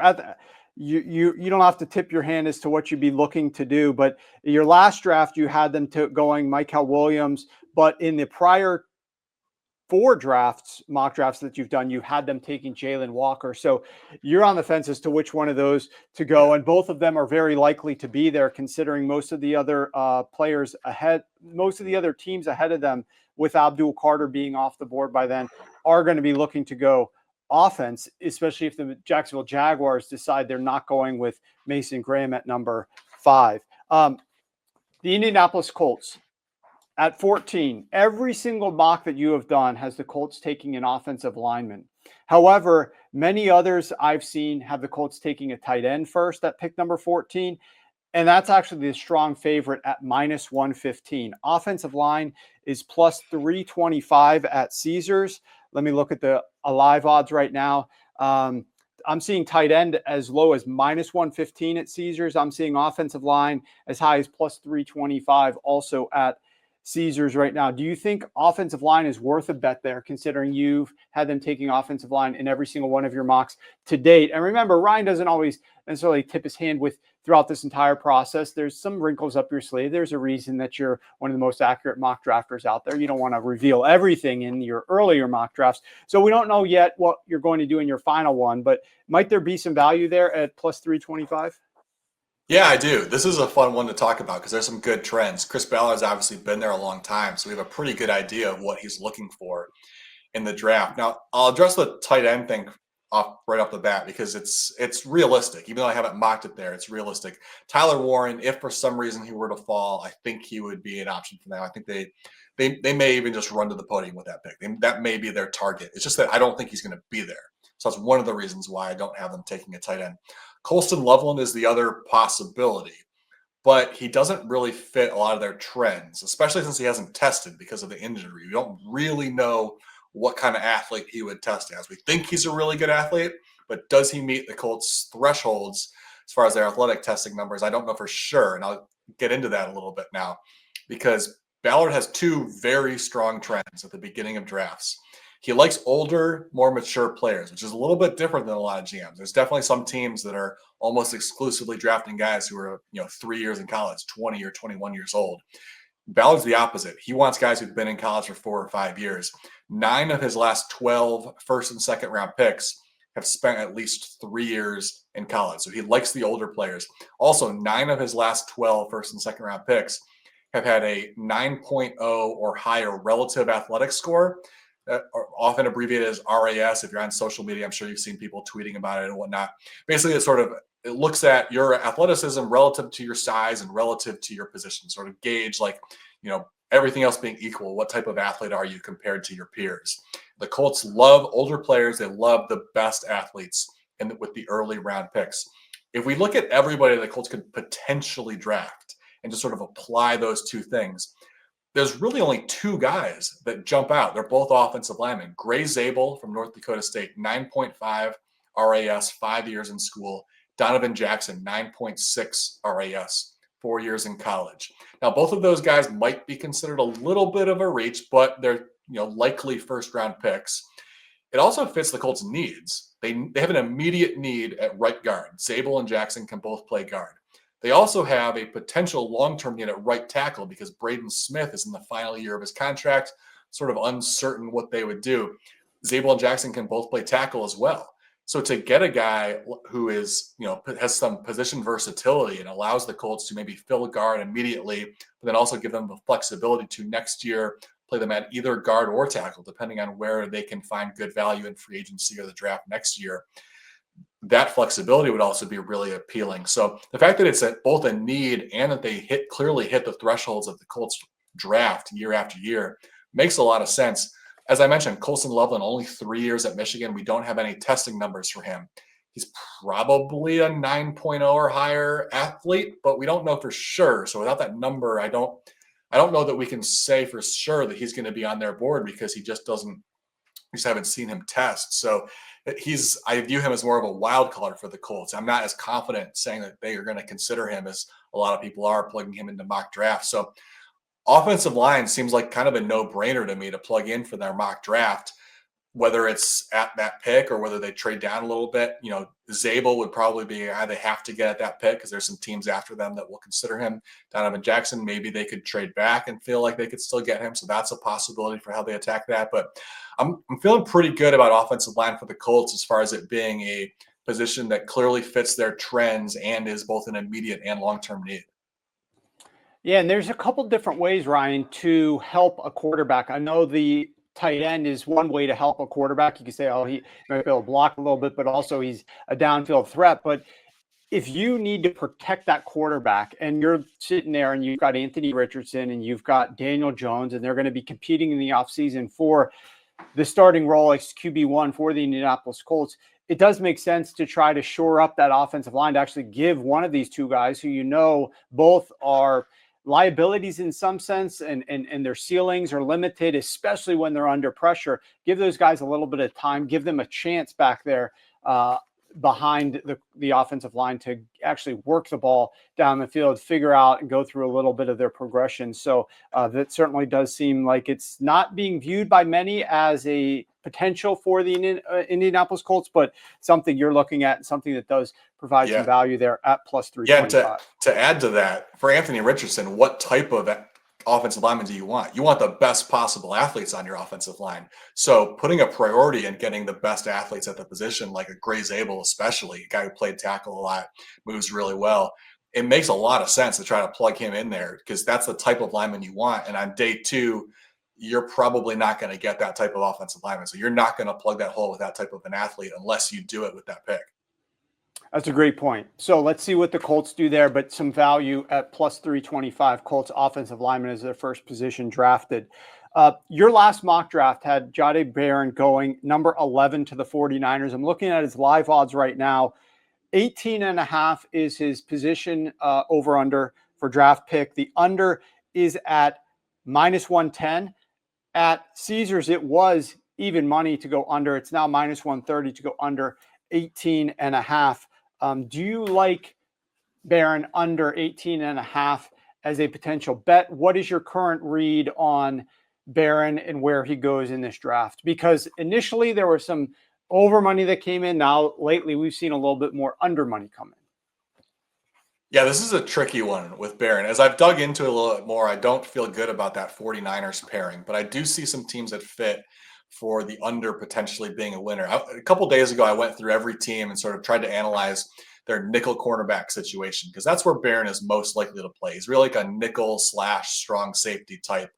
You don't have to tip your hand as to what you'd be looking to do, but your last draft you had them going Michael Williams, but in the prior 4 mock drafts that you've done, you had them taking Jalen Walker. So you're on the fence as to which one of those to go. And both of them are very likely to be there, considering most of the other players ahead, most of the other teams ahead of them, with Abdul Carter being off the board by then, are going to be looking to go offense, especially if the Jacksonville Jaguars decide they're not going with Mason Graham at number 5. The Indianapolis Colts. At 14, every single mock that you have done has the Colts taking an offensive lineman. However, many others I've seen have the Colts taking a tight end first at pick number 14, and that's actually the strong favorite at minus 115. Offensive line is plus 325 at Caesars. Let me look at the live odds right now. I'm seeing tight end as low as minus 115 at Caesars. I'm seeing offensive line as high as plus 325 also at Caesars right now. Do you think offensive line is worth a bet there, considering you've had them taking offensive line in every single one of your mocks to date? And remember, Ryan doesn't always necessarily tip his hand with throughout this entire process. There's some wrinkles up your sleeve. There's a reason that you're one of the most accurate mock drafters out there. You don't want to reveal everything in your earlier mock drafts. So we don't know yet what you're going to do in your final one, but might there be some value there at plus 325? Yeah, I do. This is a fun one to talk about because there's some good trends. Chris Ballard's obviously been there a long time, so we have a pretty good idea of what he's looking for in the draft. Now, I'll address the tight end thing right off the bat because it's realistic. Even though I haven't mocked it there, it's realistic. Tyler Warren, if for some reason he were to fall, I think he would be an option for them. I think they may even just run to the podium with that pick. That may be their target. It's just that I don't think he's going to be there. So that's one of the reasons why I don't have them taking a tight end. Colston Loveland is the other possibility, but he doesn't really fit a lot of their trends, especially since he hasn't tested because of the injury. We don't really know what kind of athlete he would test as. We think he's a really good athlete, but does he meet the Colts thresholds as far as their athletic testing numbers? I don't know for sure, and I'll get into that a little bit now because Ballard has 2 very strong trends at the beginning of drafts. He likes older, more mature players, which is a little bit different than a lot of GMs. There's definitely some teams that are almost exclusively drafting guys who are, 3 years in college, 20 or 21 years old. Ballard's the opposite. He wants guys who've been in college for 4 or 5 years. 9 of his last 12 first and second round picks have spent at least 3 years in college. So he likes the older players. Also, 9 of his last 12 first and second round picks have had a 9.0 or higher relative athletic score, often abbreviated as RAS. If you're on social media, I'm sure you've seen people tweeting about it and whatnot. Basically, it looks at your athleticism relative to your size and relative to your position, sort of gauge everything else being equal, what type of athlete are you compared to your peers? The Colts love older players. They love the best athletes with the early round picks. If we look at everybody the Colts could potentially draft and just sort of apply those 2 things, there's really only 2 guys that jump out. They're both offensive linemen. Gray Zabel from North Dakota State, 9.5 RAS, 5 years in school. Donovan Jackson, 9.6 RAS, 4 years in college. Now, both of those guys might be considered a little bit of a reach, but they're likely first-round picks. It also fits the Colts' needs. They have an immediate need at right guard. Zabel and Jackson can both play guard. They also have a potential long-term need at right tackle because Braden Smith is in the final year of his contract, sort of uncertain what they would do. Zabel and Jackson can both play tackle as well. So to get a guy who is, has some position versatility and allows the Colts to maybe fill a guard immediately, but then also give them the flexibility to next year play them at either guard or tackle, depending on where they can find good value in free agency or the draft next year. That flexibility would also be really appealing. So the fact that it's both a need and that they clearly hit the thresholds of the Colts draft year after year makes a lot of sense. As I mentioned, Colston Loveland, only 3 years at Michigan. We don't have any testing numbers for him. he's probably a 9.0 or higher athlete, but we don't know for sure. So without that number, I don't know that we can say for sure that he's going to be on their board because he just doesn't. We just haven't seen him test. So I view him as more of a wild card for the Colts. I'm not as confident saying that they are going to consider him as a lot of people are plugging him into mock draft. So offensive line seems like kind of a no-brainer to me to plug in for their mock draft, whether it's at that pick or whether they trade down a little bit. Zabel would probably be a guy they have to get at that pick because there's some teams after them that will consider him. Donovan Jackson, maybe they could trade back and feel like they could still get him. So that's a possibility for how they attack that. But I'm feeling pretty good about offensive line for the Colts as far as it being a position that clearly fits their trends and is both an immediate and long-term need. Yeah, and there's a couple different ways, Ryan, to help a quarterback. I know the tight end is one way to help a quarterback. You can say, oh, he might be able to block a little bit, but also he's a downfield threat. But if you need to protect that quarterback and you're sitting there and you've got Anthony Richardson and you've got Daniel Jones, and they're going to be competing in the offseason for the starting role as QB1 for the Indianapolis Colts, it does make sense to try to shore up that offensive line, to actually give one of these two guys who both are liabilities in some sense and their ceilings are limited, especially when they're under pressure. Give those guys a little bit of time, give them a chance back there behind the offensive line to actually work the ball down the field, figure out and go through a little bit of their progression. So that certainly does seem like it's not being viewed by many as a potential for the Indianapolis Colts, but something you're looking at and something that does provide some value there at plus 325. Yeah, to add to that, for Anthony Richardson, what type of offensive lineman do you want? You want the best possible athletes on your offensive line. So putting a priority in getting the best athletes at the position, like a Gray Zabel especially, a guy who played tackle a lot, moves really well, it makes a lot of sense to try to plug him in there because that's the type of lineman you want. And on day two, you're probably not going to get that type of offensive lineman. So you're not going to plug that hole with that type of an athlete unless you do it with that pick. That's a great point. So let's see what the Colts do there, but some value at plus 325. Colts offensive lineman as their first position drafted. Your last mock draft had Jahdae Barron going number 11 to the 49ers. I'm looking at his live odds right now. 18.5 is his position over under for draft pick. The under is at minus 110. At Caesars, it was even money to go under. It's now minus 130 to go under 18.5. Do you like Barron under 18.5 as a potential bet? What is your current read on Barron and where he goes in this draft? Because initially there was some over money that came in. Now lately we've seen a little bit more under money come in. Yeah, this is a tricky one with Barron. As I've dug into it a little bit more, I don't feel good about that 49ers pairing, but I do see some teams that fit for the under potentially being a winner. A couple days ago, I went through every team and sort of tried to analyze their nickel cornerback situation because that's where Barron is most likely to play. He's really like a nickel / strong safety type.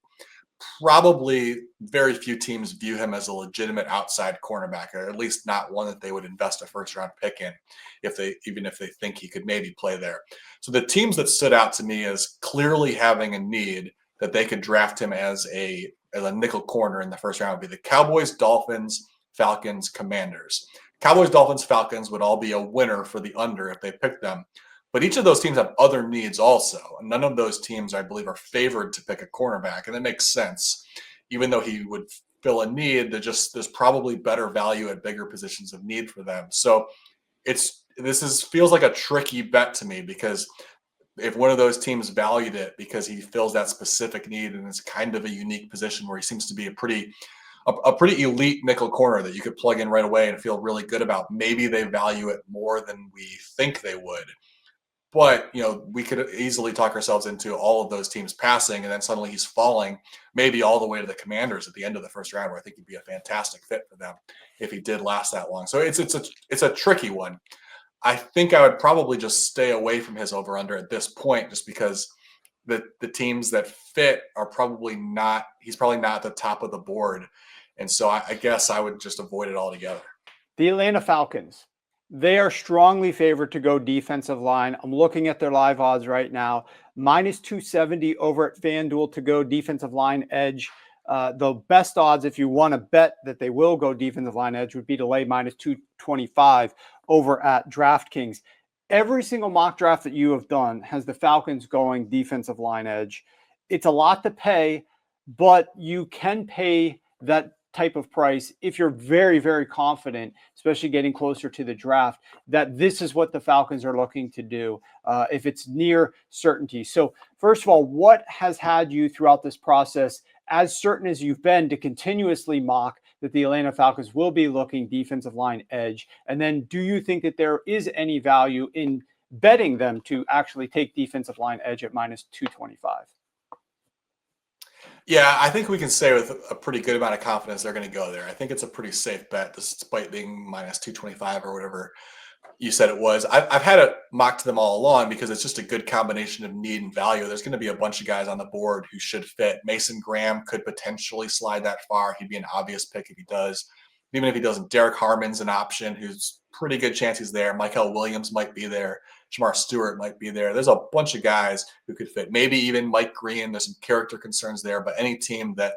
Probably very few teams view him as a legitimate outside cornerback, or at least not one that they would invest a first round pick in even if they think he could maybe play there. So the teams that stood out to me as clearly having a need that they could draft him as a nickel corner in the first round would be the Cowboys, Dolphins, Falcons, Commanders. Cowboys, Dolphins, Falcons would all be a winner for the under if they picked them. But each of those teams have other needs also. And none of those teams, I believe, are favored to pick a cornerback. And that makes sense. Even though he would fill a need, there's probably better value at bigger positions of need for them. So feels like a tricky bet to me because if one of those teams valued it because he fills that specific need and it's kind of a unique position where he seems to be a pretty elite nickel corner that you could plug in right away and feel really good about, maybe they value it more than we think they would. But, we could easily talk ourselves into all of those teams passing, and then suddenly he's falling maybe all the way to the Commanders at the end of the first round, where I think he'd be a fantastic fit for them if he did last that long. So it's a tricky one. I think I would probably just stay away from his over-under at this point just because the teams that fit are he's probably not at the top of the board. And so I guess I would just avoid it altogether. The Atlanta Falcons. They are strongly favored to go defensive line. I'm looking at their live odds right now. Minus 270 over at FanDuel to go defensive line edge. The best odds, if you want to bet that they will go defensive line edge, would be to lay minus 225 over at DraftKings. Every single mock draft that you have done has the Falcons going defensive line edge. It's a lot to pay, but you can pay that type of price if you're very, very confident, especially getting closer to the draft, that this is what the Falcons are looking to do if it's near certainty. So first of all, what has had you throughout this process as certain as you've been to continuously mock that the Atlanta Falcons will be looking defensive line edge? And then do you think that there is any value in betting them to actually take defensive line edge at minus 225? Yeah, I think we can say with a pretty good amount of confidence they're going to go there. I think it's a pretty safe bet, despite being minus 225 or whatever you said it was. I've had it mocked to them all along because it's just a good combination of need and value. There's going to be a bunch of guys on the board who should fit. Mason Graham could potentially slide that far. He'd be an obvious pick if he does. Even if he doesn't, Derek Harmon's an option who's pretty good chance he's there. Michael Williams might be there. Shamar Stewart might be there. There's a bunch of guys who could fit. Maybe even Mike Green. There's some character concerns there, but any team that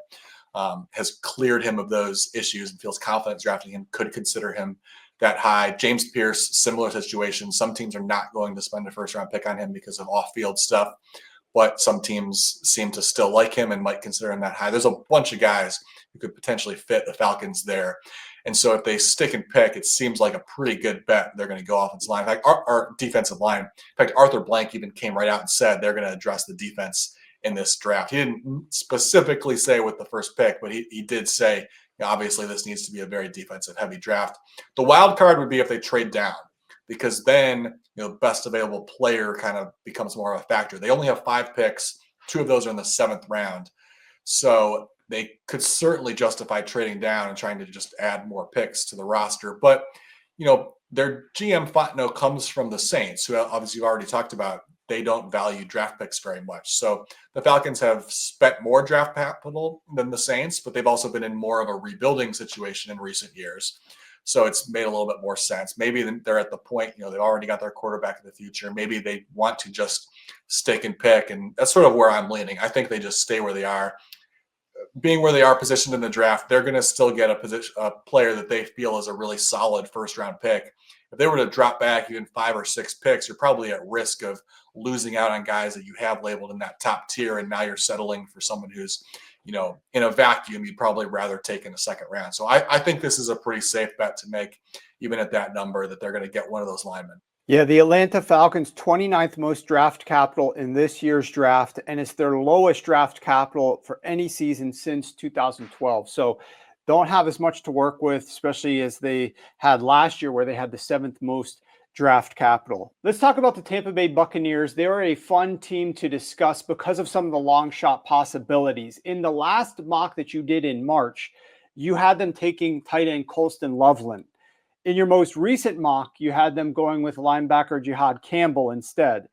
has cleared him of those issues and feels confident drafting him could consider him that high. James Pierce, similar situation. Some teams are not going to spend a first-round pick on him because of off-field stuff, but some teams seem to still like him and might consider him that high. There's a bunch of guys who could potentially fit the Falcons there. And so if they stick and pick, it seems like a pretty good bet they're going to go offensive line. In fact, our defensive line, in fact, Arthur Blank even came right out and said they're going to address the defense in this draft. He didn't specifically say with the first pick, but he did say, obviously, this needs to be a very defensive-heavy draft. The wild card would be if they trade down, because then best available player kind of becomes more of a factor. They only have 5 picks. 2 of those are in the 7th round. So they could certainly justify trading down and trying to just add more picks to the roster. But, their GM Fontenot comes from the Saints, who obviously you've already talked about. They don't value draft picks very much. So the Falcons have spent more draft capital than the Saints, but they've also been in more of a rebuilding situation in recent years. So it's made a little bit more sense. Maybe they're at the point, they've already got their quarterback in the future. Maybe they want to just stick and pick. And that's sort of where I'm leaning. I think they just stay where they are. Being where they are positioned in the draft, they're going to still get a player that they feel is a really solid first-round pick. If they were to drop back even 5 or 6 picks, you're probably at risk of losing out on guys that you have labeled in that top tier, and now you're settling for someone who's, in a vacuum, you'd probably rather take in the 2nd round. So I think this is a pretty safe bet to make, even at that number, that they're going to get one of those linemen. Yeah, the Atlanta Falcons, 29th most draft capital in this year's draft, and it's their lowest draft capital for any season since 2012. So don't have as much to work with, especially as they had last year where they had the 7th most draft capital. Let's talk about the Tampa Bay Buccaneers. They are a fun team to discuss because of some of the long shot possibilities. In the last mock that you did in March, you had them taking tight end Colston Loveland. In your most recent mock, you had them going with linebacker Jihad Campbell instead.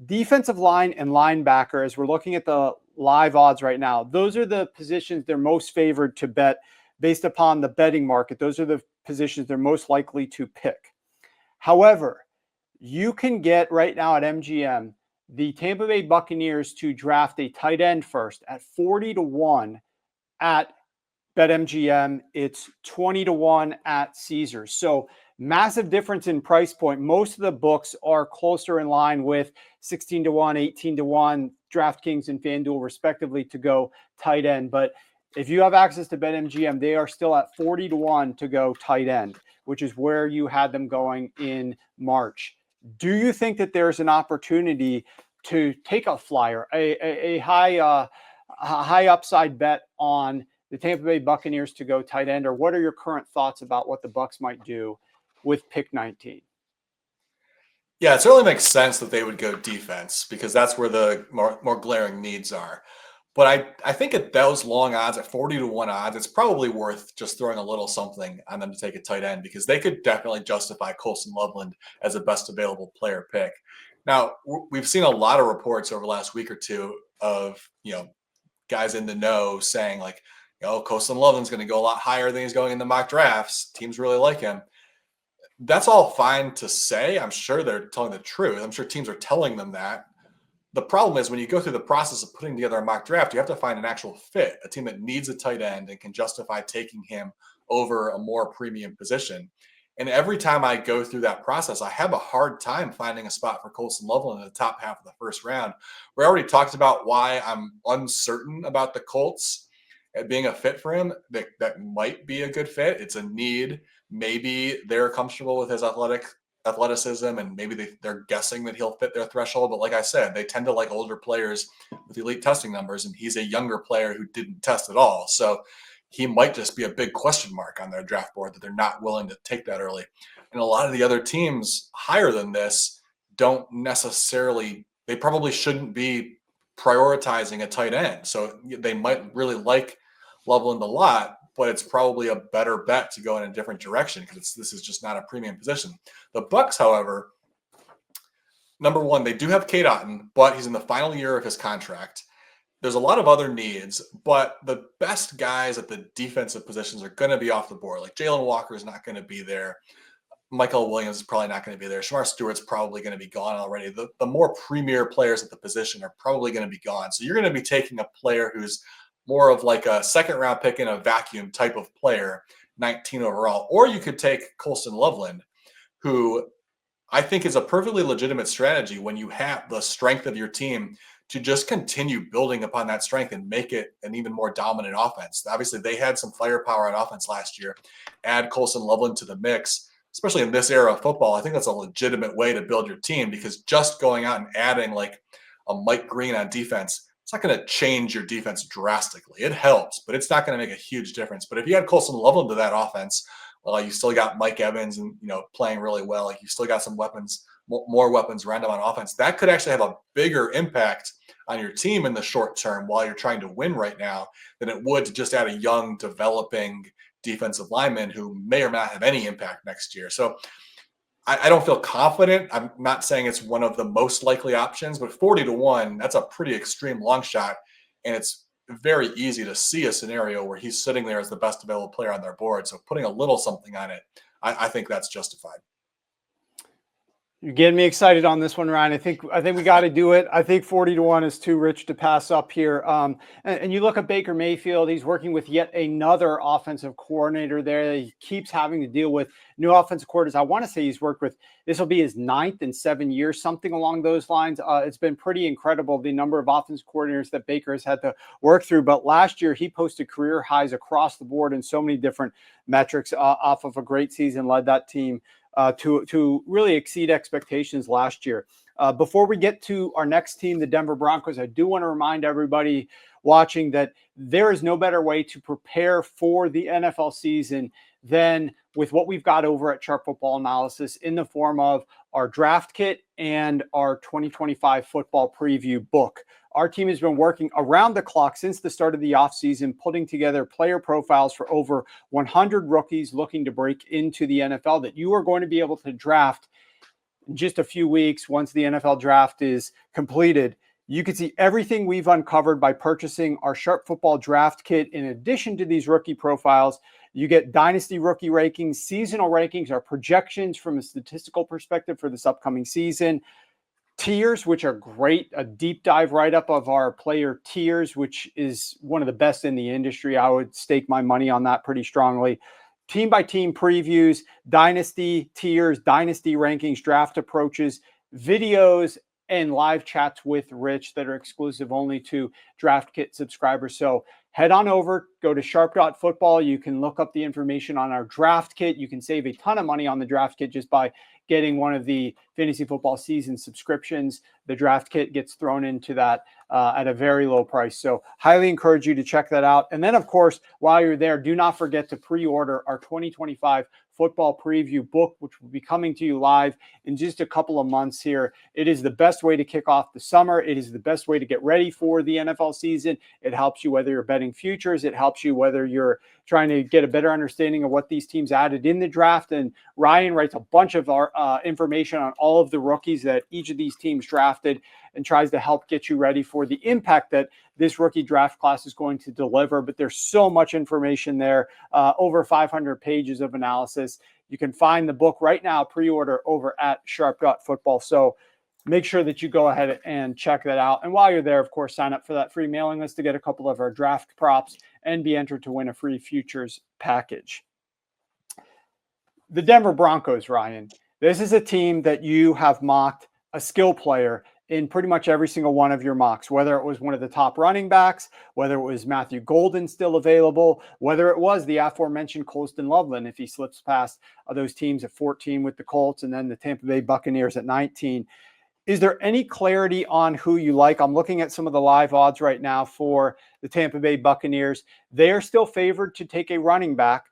Defensive line and linebacker, as we're looking at the live odds right now, those are the positions they're most favored to bet based upon the betting market. Those are the positions they're most likely to pick. However, you can get right now at MGM the Tampa Bay Buccaneers to draft a tight end first at 40-1 at BetMGM. It's 20-1 at Caesars. So massive difference in price point. Most of the books are closer in line with 16-1, 18-1, DraftKings and FanDuel respectively to go tight end. But if you have access to BetMGM, they are still at 40-1 to go tight end, which is where you had them going in March. Do you think that there's an opportunity to take a flyer, a high upside bet on the Tampa Bay Buccaneers to go tight end, or what are your current thoughts about what the Bucs might do with pick 19? Yeah, it certainly makes sense that they would go defense because that's where the more glaring needs are. But I think at those long odds, at 40-1 odds, it's probably worth just throwing a little something on them to take a tight end because they could definitely justify Colston Loveland as a best available player pick. Now, we've seen a lot of reports over the last week or two of, guys in the know saying like, Colston Loveland's going to go a lot higher than he's going in the mock drafts. Teams really like him. That's all fine to say. I'm sure they're telling the truth. I'm sure teams are telling them that. the problem is when you go through the process of putting together a mock draft, you have to find an actual fit, a team that needs a tight end and can justify taking him over a more premium position. And every time I go through that process, I have a hard time finding a spot for Colson Loveland in the top half of the first round. We already talked about why I'm uncertain about the Colts being a fit for him. That might be a good fit. It's a need. Maybe they're comfortable with his athleticism, and maybe they're guessing that he'll fit their threshold. But like I said, they tend to like older players with elite testing numbers, and he's a younger player who didn't test at all. So he might just be a big question mark on their draft board that they're not willing to take that early. And a lot of the other teams higher than this don't necessarily, they probably shouldn't be prioritizing a tight end. So they might really like Loveland a lot, but it's probably a better bet to go in a different direction because this is just not a premium position. The Bucs, however, number one, they do have Cade Otton, but he's in the final year of his contract. There's a lot of other needs, but the best guys at the defensive positions are going to be off the board. Like Jalen Walker is not going to be there. Michael Williams is probably not going to be there. Shamar Stewart's probably going to be gone already. The more premier players at the position are probably going to be gone. So you're going to be taking a player who's more of like a second round pick in a vacuum type of player, 19 overall. Or you could take Colson Loveland, who I think is a perfectly legitimate strategy when you have the strength of your team to just continue building upon that strength and make it an even more dominant offense. Obviously, they had some firepower on offense last year. Add Colson Loveland to the mix, especially in this era of football. I think that's a legitimate way to build your team because just going out and adding like a Mike Green on defense, it's not going to change your defense drastically. It helps, but it's not going to make a huge difference. But if you add Colson Loveland to that offense, well, you still got Mike Evans and playing really well. Like you still got some weapons, more weapons random on offense. That could actually have a bigger impact on your team in the short term while you're trying to win right now than it would to just add a young, developing defensive lineman who may or may not have any impact next year. So I don't feel confident. I'm not saying it's one of the most likely options, but 40-1, that's a pretty extreme long shot. And it's very easy to see a scenario where he's sitting there as the best available player on their board. So putting a little something on it, I think that's justified. You're getting me excited on this one, Ryan. I think we got to do it. I think 40-1 is too rich to pass up here. And you look at Baker Mayfield, he's working with yet another offensive coordinator there. He keeps having to deal with new offensive coordinators. I want to say he's worked with, this will be his 9th in 7 years, something along those lines. It's been pretty incredible, the number of offensive coordinators that Baker has had to work through. But last year, he posted career highs across the board in so many different metrics off of a great season, led that team to really exceed expectations last year. Before we get to our next team, the Denver Broncos, I do want to remind everybody watching that there is no better way to prepare for the NFL season than with what we've got over at Sharp Football Analysis in the form of our draft kit and our 2025 football preview book. Our team has been working around the clock since the start of the offseason, putting together player profiles for over 100 rookies looking to break into the NFL that you are going to be able to draft in just a few weeks once the NFL draft is completed. You can see everything we've uncovered by purchasing our Sharp Football Draft Kit. In addition to these rookie profiles, you get dynasty rookie rankings, seasonal rankings, our projections from a statistical perspective for this upcoming season, tiers, which are great, a deep dive write-up of our player tiers, which is one of the best in the industry. I would stake my money on that pretty strongly. Team-by-team previews, dynasty tiers, dynasty rankings, draft approaches, videos, and live chats with Rich that are exclusive only to Draft Kit subscribers. So head on over, go to sharp.football. You can look up the information on our draft kit. You can save a ton of money on the draft kit just by getting one of the fantasy football season subscriptions. The draft kit gets thrown into that at a very low price. So highly encourage you to check that out. And then, of course, while you're there, do not forget to pre-order our 2025 football preview book, which will be coming to you live in just a couple of months here. It is the best way to kick off the summer. It is the best way to get ready for the NFL season. It helps you whether you're betting futures. It helps you whether you're trying to get a better understanding of what these teams added in the draft. And Ryan writes a bunch of our information on all of the rookies that each of these teams drafted and tries to help get you ready for the impact that this rookie draft class is going to deliver. But there's so much information there, over 500 pages of analysis. You can find the book right now, pre-order over at sharp.football. So make sure that you go ahead and check that out. And while you're there, of course, sign up for that free mailing list to get a couple of our draft props and be entered to win a free futures package. The Denver Broncos, Ryan, this is a team that you have mocked a skill player in pretty much every single one of your mocks, whether it was one of the top running backs, whether it was Matthew Golden still available, whether it was the aforementioned Colston Loveland, if he slips past those teams at 14 with the Colts and then the Tampa Bay Buccaneers at 19. Is there any clarity on who you like? I'm looking at some of the live odds right now for the Tampa Bay Buccaneers. They are still favored to take a running back.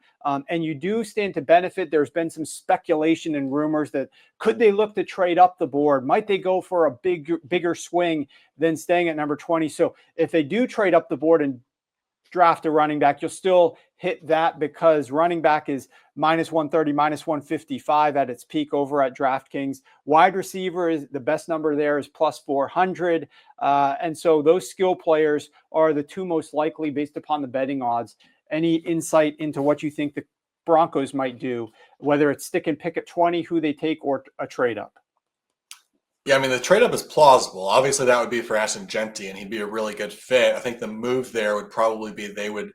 And you do stand to benefit. There's been some speculation and rumors that could they look to trade up the board? Might they go for a bigger swing than staying at number 20? So if they do trade up the board and draft a running back, you'll still hit that because running back is minus 130, minus 155 at its peak over at DraftKings. Wide receiver is the best number there is plus 400. And so those skill players are the two most likely based upon the betting odds. Any insight into what you think the Broncos might do, whether it's stick and pick at 20, who they take, or a trade up? Yeah, I mean, the trade up is plausible. Obviously, that would be for Ashton Jeanty, and he'd be a really good fit. I think the move there would probably be they would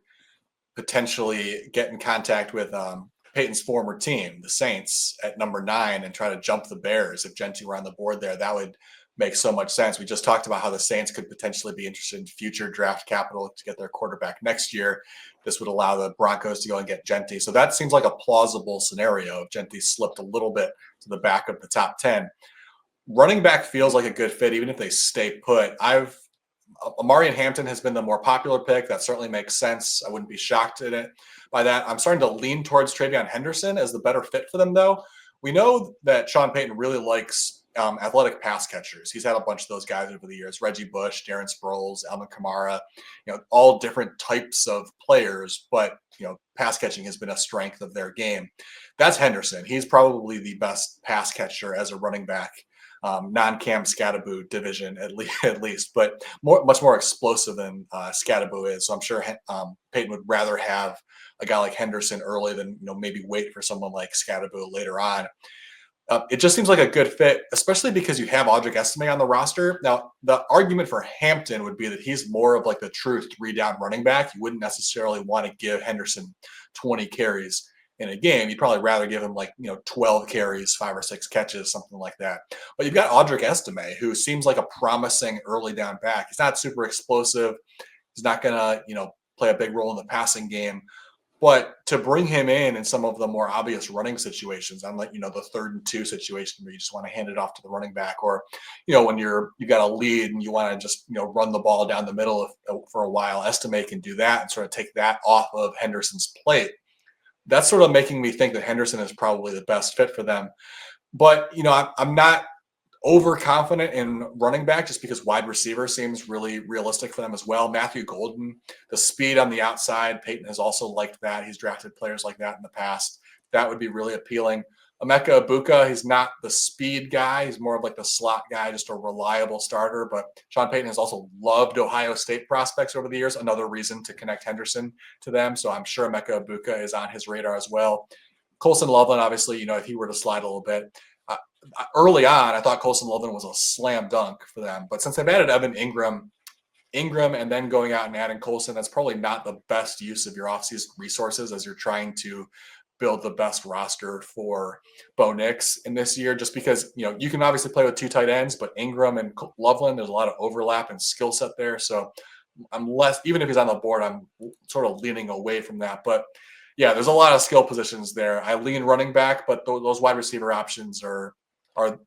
potentially get in contact with Peyton's former team, the Saints, at number 9 and try to jump the Bears. If Jeanty were on the board there, that would make so much sense. We just talked about how the Saints could potentially be interested in future draft capital to get their quarterback next year. This would allow the Broncos to go and get Jeanty. So that seems like a plausible scenario if Jeanty slipped a little bit to the back of the top 10. Running back feels like a good fit, even if they stay put. Omarion Hampton has been the more popular pick. That certainly makes sense. I wouldn't be shocked at it by that. I'm starting to lean towards Travion Henderson as the better fit for them, though. We know that Sean Payton really likes athletic pass catchers. He's had a bunch of those guys over the years: Reggie Bush, Darren Sproles, Alvin Kamara, all different types of players, but pass catching has been a strength of their game. That's Henderson. He's probably the best pass catcher as a running back, non-Cam Scatterbo division at least, but much more explosive than Scatterbo is. So I'm sure Payton would rather have a guy like Henderson early than maybe wait for someone like Scatterbo later on. It just seems like a good fit, especially because you have Audric Estime on the roster. Now, the argument for Hampton would be that he's more of like the true 3-down running back. You wouldn't necessarily want to give Henderson 20 carries in a game. You'd probably rather give him 12 carries, 5 or 6 catches, something like that. But you've got Audric Estime, who seems like a promising early down back. He's not super explosive. He's not going to, play a big role in the passing game. But to bring him in some of the more obvious running situations, unlike, the 3rd and 2 situation where you just want to hand it off to the running back, or, when you got a lead and you want to just, run the ball down the middle for a while, Estime can do that and sort of take that off of Henderson's plate. That's sort of making me think that Henderson is probably the best fit for them. But, I'm not overconfident in running back just because wide receiver seems really realistic for them as well. Matthew Golden, the speed on the outside, Peyton has also liked that. He's drafted players like that in the past. That would be really appealing. Emeka Egbuka, he's not the speed guy. He's more of like the slot guy, just a reliable starter. But Sean Payton has also loved Ohio State prospects over the years. Another reason to connect Henderson to them. So I'm sure Emeka Egbuka is on his radar as well. Colston Loveland, obviously, if he were to slide a little bit. Early on, I thought Colston Loveland was a slam dunk for them. But since they've added Evan Ingram, and then going out and adding Colston, that's probably not the best use of your offseason resources as you're trying to build the best roster for Bo Nix in this year, just because, you can obviously play with 2 tight ends, but Ingram and Loveland, there's a lot of overlap and skill set there. So even if he's on the board, I'm sort of leaning away from that. But yeah, there's a lot of skill positions there. I lean running back, but those wide receiver options are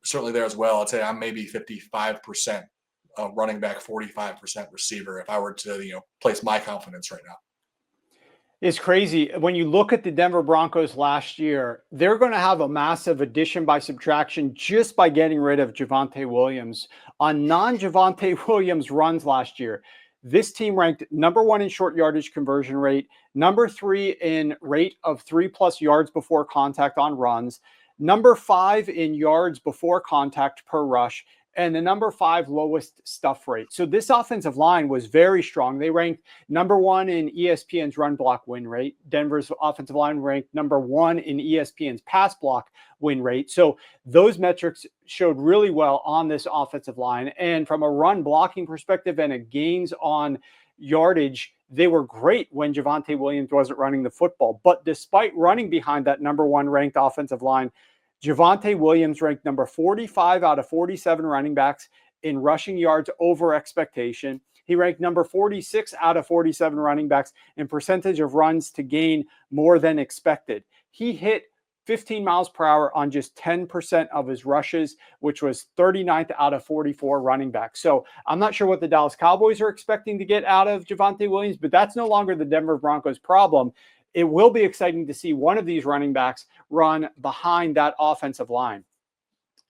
certainly there as well. I'd say I'm maybe 55% running back, 45% receiver if I were to, place my confidence right now. It's crazy. When you look at the Denver Broncos last year, they're going to have a massive addition by subtraction just by getting rid of Javonte Williams. On non-Javonte Williams runs last year, this team ranked number 1 in short yardage conversion rate, number 3 in rate of 3+ yards before contact on runs, number 5 in yards before contact per rush, and the number 5 lowest stuff rate. So this offensive line was very strong. They ranked number 1 in ESPN's run block win rate. Denver's offensive line ranked number 1 in ESPN's pass block win rate. So those metrics showed really well on this offensive line. And from a run blocking perspective and a gains on yardage, they were great when Javonte Williams wasn't running the football. But despite running behind that number 1 ranked offensive line, Javonte Williams ranked number 45 out of 47 running backs in rushing yards over expectation. He ranked number 46 out of 47 running backs in percentage of runs to gain more than expected. He hit 15 miles per hour on just 10% of his rushes, which was 39th out of 44 running backs. So I'm not sure what the Dallas Cowboys are expecting to get out of Javonte Williams, but that's no longer the Denver Broncos problem. It will be exciting to see one of these running backs run behind that offensive line.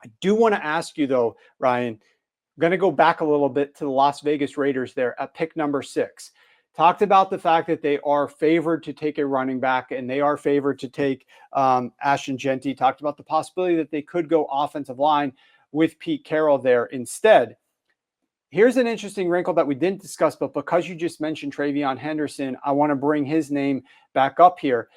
I do want to ask you, though, Ryan, I'm going to go back a little bit to the Las Vegas Raiders there at pick number 6. Talked about the fact that they are favored to take a running back and they are favored to take Ashton Jeanty. Talked about the possibility that they could go offensive line with Pete Carroll there instead. Here's an interesting wrinkle that we didn't discuss, but because you just mentioned Travion Henderson, I want to bring his name back up here.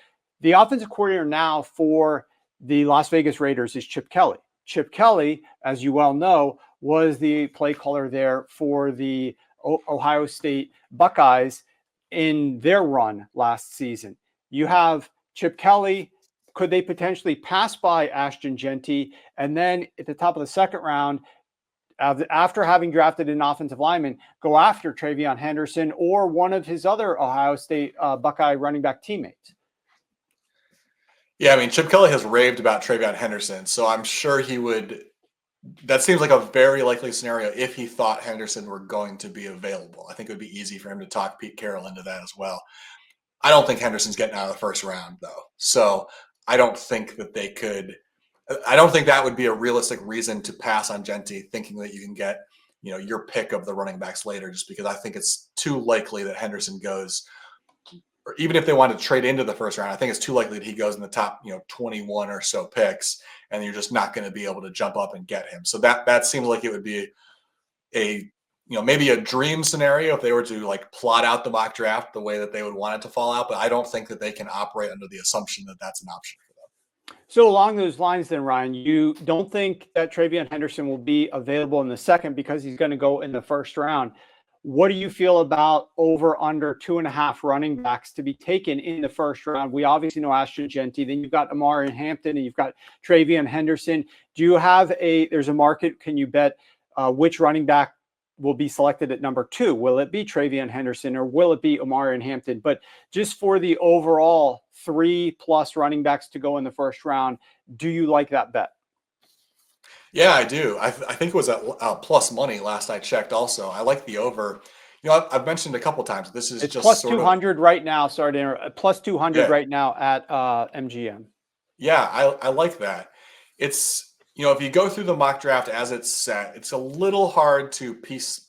The offensive coordinator now for the Las Vegas Raiders is Chip Kelly. Chip Kelly, as you well know, was the play caller there for the Ohio State Buckeyes in their run last season. You have Chip Kelly. Could they potentially pass by Ashton Jeanty? And then at the top of the second round, after having drafted an offensive lineman, go after Travion Henderson or one of his other Ohio State Buckeye running back teammates? Yeah, I mean, Chip Kelly has raved about Travion Henderson, so I'm sure he would. That seems like a very likely scenario if he thought Henderson were going to be available. I think it would be easy for him to talk Pete Carroll into that as well. I don't think Henderson's getting out of the first round, though. So I don't think that they could. I don't think that would be a realistic reason to pass on Jeanty, thinking that you can get, your pick of the running backs later, just because I think it's too likely that Henderson goes, or even if they want to trade into the first round, I think it's too likely that he goes in the top, 21 or so picks, and you're just not going to be able to jump up and get him. So that seems like it would be maybe a dream scenario if they were to like plot out the mock draft the way that they would want it to fall out, but I don't think that they can operate under the assumption that that's an option. So along those lines then, Ryan, you don't think that Travion Henderson will be available in the second because he's going to go in the first round. What do you feel about over under 2.5 running backs to be taken in the first round? We obviously know Ashton Jeanty. Then you've got Omarion Hampton and you've got Travion Henderson. Do you have there's a market, can you bet which running back will be selected at number 2? Will it be Travion Henderson or will it be Omarion Hampton? But just for the overall 3+ running backs to go in the first round, do you like that bet? Yeah, I do. I think it was at plus money last I checked also. I like the over. I've mentioned a couple times, it's just plus 200 right now. Sorry to interrupt. Plus 200 right now at MGM. Yeah, I like that. It's, if you go through the mock draft as it's set, it's a little hard to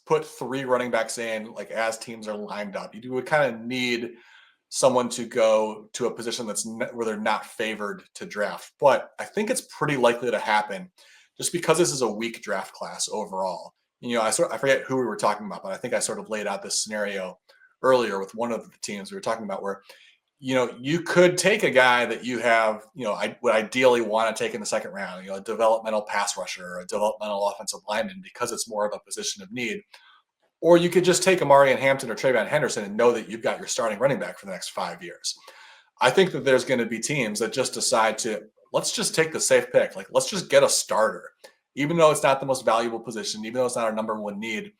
put 3 running backs in, like as teams are lined up. You would kind of need someone to go to a position where they're not favored to draft. But I think it's pretty likely to happen just because this is a weak draft class overall. I forget who we were talking about, but I think I sort of laid out this scenario earlier with one of the teams we were talking about where, you could take a guy that you have, I would ideally want to take in the second round, a developmental pass rusher or a developmental offensive lineman because it's more of a position of need. Or you could just take Omarion Hampton or Travion Henderson and know that you've got your starting running back for the next 5 years. I think that there's going to be teams that just decide let's just take the safe pick. Like, let's just get a starter, even though it's not the most valuable position, even though it's not our number 1 need,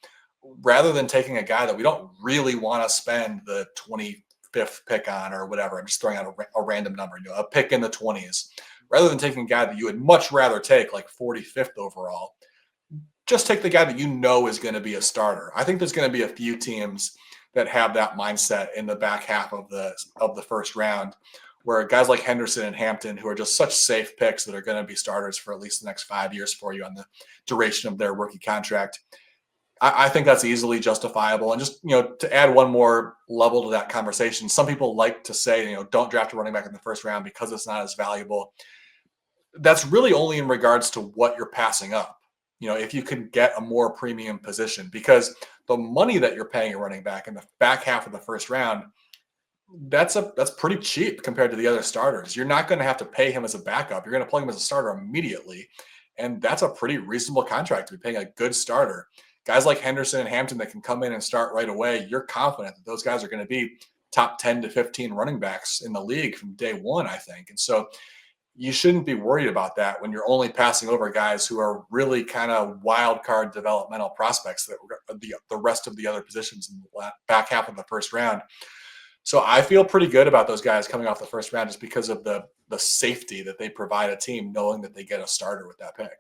rather than taking a guy that we don't really want to spend the 25th pick on or whatever. I'm just throwing out a random number, a pick in the 20s, rather than taking a guy that you would much rather take like 45th overall. Just take the guy that you know is going to be a starter. I think there's going to be a few teams that have that mindset in the back half of the first round, where guys like Henderson and Hampton, who are just such safe picks that are going to be starters for at least the next 5 years for you on the duration of their rookie contract. I think that's easily justifiable. And just, to add one more level to that conversation, some people like to say, don't draft a running back in the first round because it's not as valuable. That's really only in regards to what you're passing up. if you can get a more premium position, because the money that you're paying a running back in the back half of the first round, that's pretty cheap compared to the other starters. You're not going to have to pay him as a backup. You're going to plug him as a starter immediately. And that's a pretty reasonable contract to be paying a good starter. Guys like Henderson and Hampton that can come in and start right away, you're confident that those guys are going to be top 10 to 15 running backs in the league from day one, I think. And so you shouldn't be worried about that when you're only passing over guys who are really kind of wild card developmental prospects that the rest of the other positions in the back half of the first round. So I feel pretty good about those guys coming off the first round just because of the safety that they provide a team knowing that they get a starter with that pick.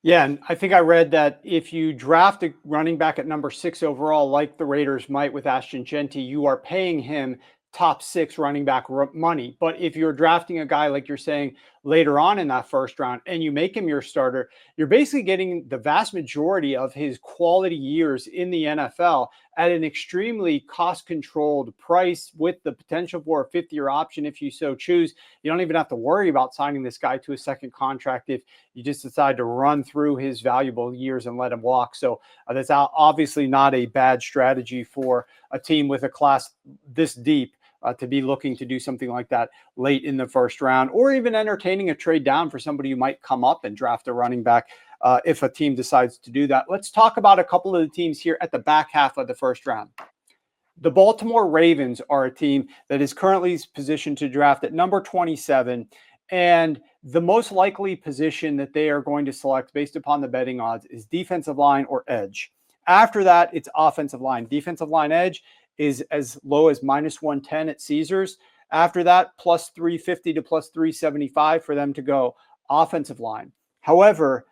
Yeah, and I think I read that if you draft a running back at number 6 overall, like the Raiders might with Ashton, Jeanty, you are paying him top 6 running back money. But if you're drafting a guy, like you're saying, later on in that first round and you make him your starter, you're basically getting the vast majority of his quality years in the NFL at an extremely cost-controlled price with the potential for a 5th-year option if you so choose. You don't even have to worry about signing this guy to a second contract if you just decide to run through his valuable years and let him walk. So that's obviously not a bad strategy for a team with a class this deep. To be looking to do something like that late in the first round, or even entertaining a trade down for somebody who might come up and draft a running back if a team decides to do that. Let's talk about a couple of the teams here at the back half of the first round. The Baltimore Ravens are a team that is currently positioned to draft at number 27, and the most likely position that they are going to select based upon the betting odds is defensive line or edge. After that, it's offensive line. Defensive line edge is as low as -110 at Caesars. After that, plus 350 to plus 375 for them to go offensive line. However,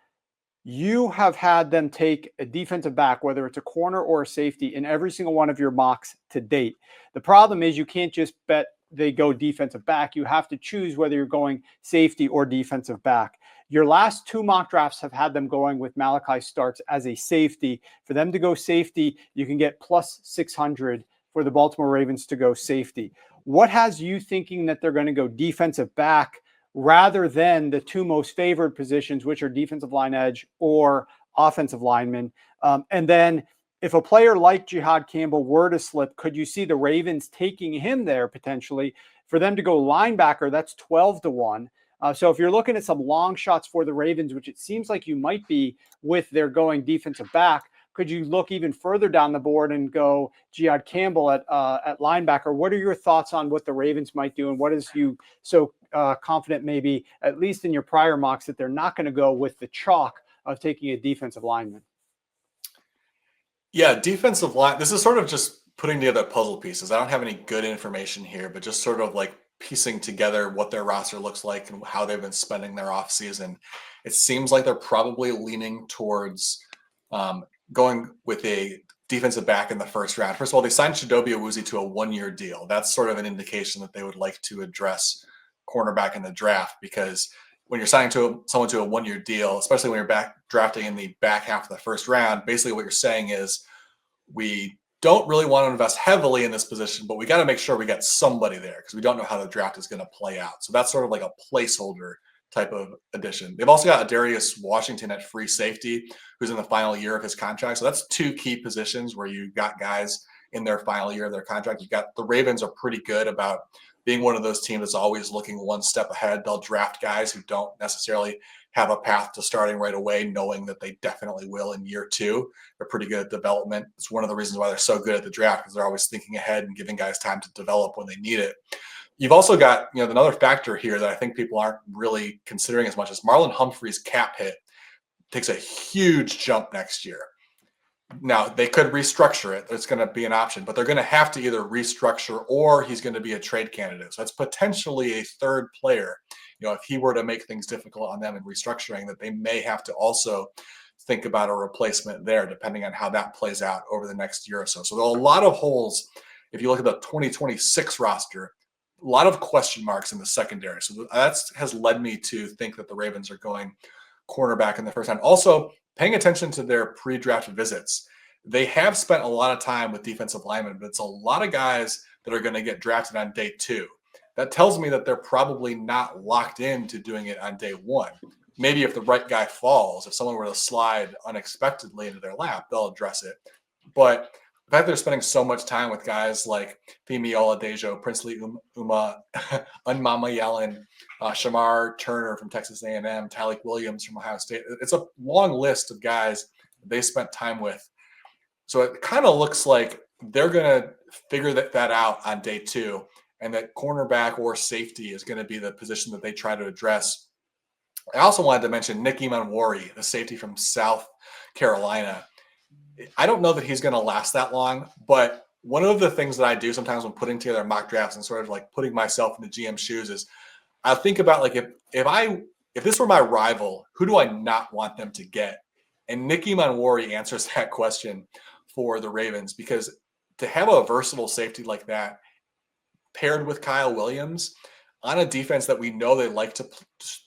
you have had them take a defensive back, whether it's a corner or a safety, in every single one of your mocks to date. The problem is you can't just bet they go defensive back. You have to choose whether you're going safety or defensive back. Your last 2 mock drafts have had them going with Malachi Starks as a safety. For them to go safety, you can get plus 600 for the Baltimore Ravens to go safety. What has you thinking that they're going to go defensive back rather than the 2 most favored positions, which are defensive line edge or offensive lineman? And then if a player like Jihad Campbell were to slip, could you see the Ravens taking him there potentially? For them to go linebacker, that's 12-1. So if you're looking at some long shots for the Ravens, which it seems like you might be with their going defensive back, could you look even further down the board and go Jihad Campbell at linebacker? What are your thoughts on what the Ravens might do, and what is you so confident maybe, at least in your prior mocks, that they're not going to go with the chalk of taking a defensive lineman? Yeah, defensive line. This is sort of just putting together puzzle pieces. I don't have any good information here, but just sort of like piecing together what their roster looks like and how they've been spending their offseason. It seems like they're probably leaning towards going with a defensive back in the first round. First of all, they signed Chidobe Awuzie to a 1-year deal. That's sort of an indication that they would like to address cornerback in the draft, because when you're signing someone to a 1-year deal, especially when you're drafting in the back half of the first round, basically what you're saying is we don't really want to invest heavily in this position, but we got to make sure we get somebody there because we don't know how the draft is going to play out. So that's sort of like a placeholder type of addition. They've also got Darius Washington at free safety, who's in the final year of his contract. So that's 2 key positions where you got guys in their final year of their contract. You got the Ravens are pretty good about being one of those teams that's always looking one step ahead. They'll draft guys who don't necessarily have a path to starting right away, knowing that they definitely will in year 2. They're pretty good at development. It's one of the reasons why they're so good at the draft, because they're always thinking ahead and giving guys time to develop when they need it. You've also got, another factor here that I think people aren't really considering as much as Marlon Humphrey's cap hit takes a huge jump next year. Now, they could restructure it. It's going to be an option, but they're going to have to either restructure or he's going to be a trade candidate. So that's potentially a third player. If he were to make things difficult on them in restructuring, that they may have to also think about a replacement there, depending on how that plays out over the next year or so. So there are a lot of holes. If you look at the 2026 roster, a lot of question marks in the secondary. So that has led me to think that the Ravens are going cornerback in the first time. Also, paying attention to their pre-draft visits. They have spent a lot of time with defensive linemen, but it's a lot of guys that are going to get drafted on day 2. That tells me that they're probably not locked into doing it on day 1. maybe if the right guy falls, if someone were to slide unexpectedly into their lap, they'll address it. But the fact they're spending so much time with guys like Femi Oladejo, Princely Uma, Unmama Yellen, Shamar Turner from Texas A&M, Tyleik Williams from Ohio State. It's a long list of guys they spent time with. So it kind of looks like they're going to figure that out on day 2, and that cornerback or safety is going to be the position that they try to address. I also wanted to mention Nick Emanwori, the safety from South Carolina. I don't know that he's going to last that long, but one of the things that I do sometimes when putting together mock drafts and sort of like putting myself in the GM shoes is I think about like if this were my rival, who do I not want them to get? And Nick Emanwori answers that question for the Ravens, because to have a versatile safety like that paired with Kyle Williams on a defense that we know they like to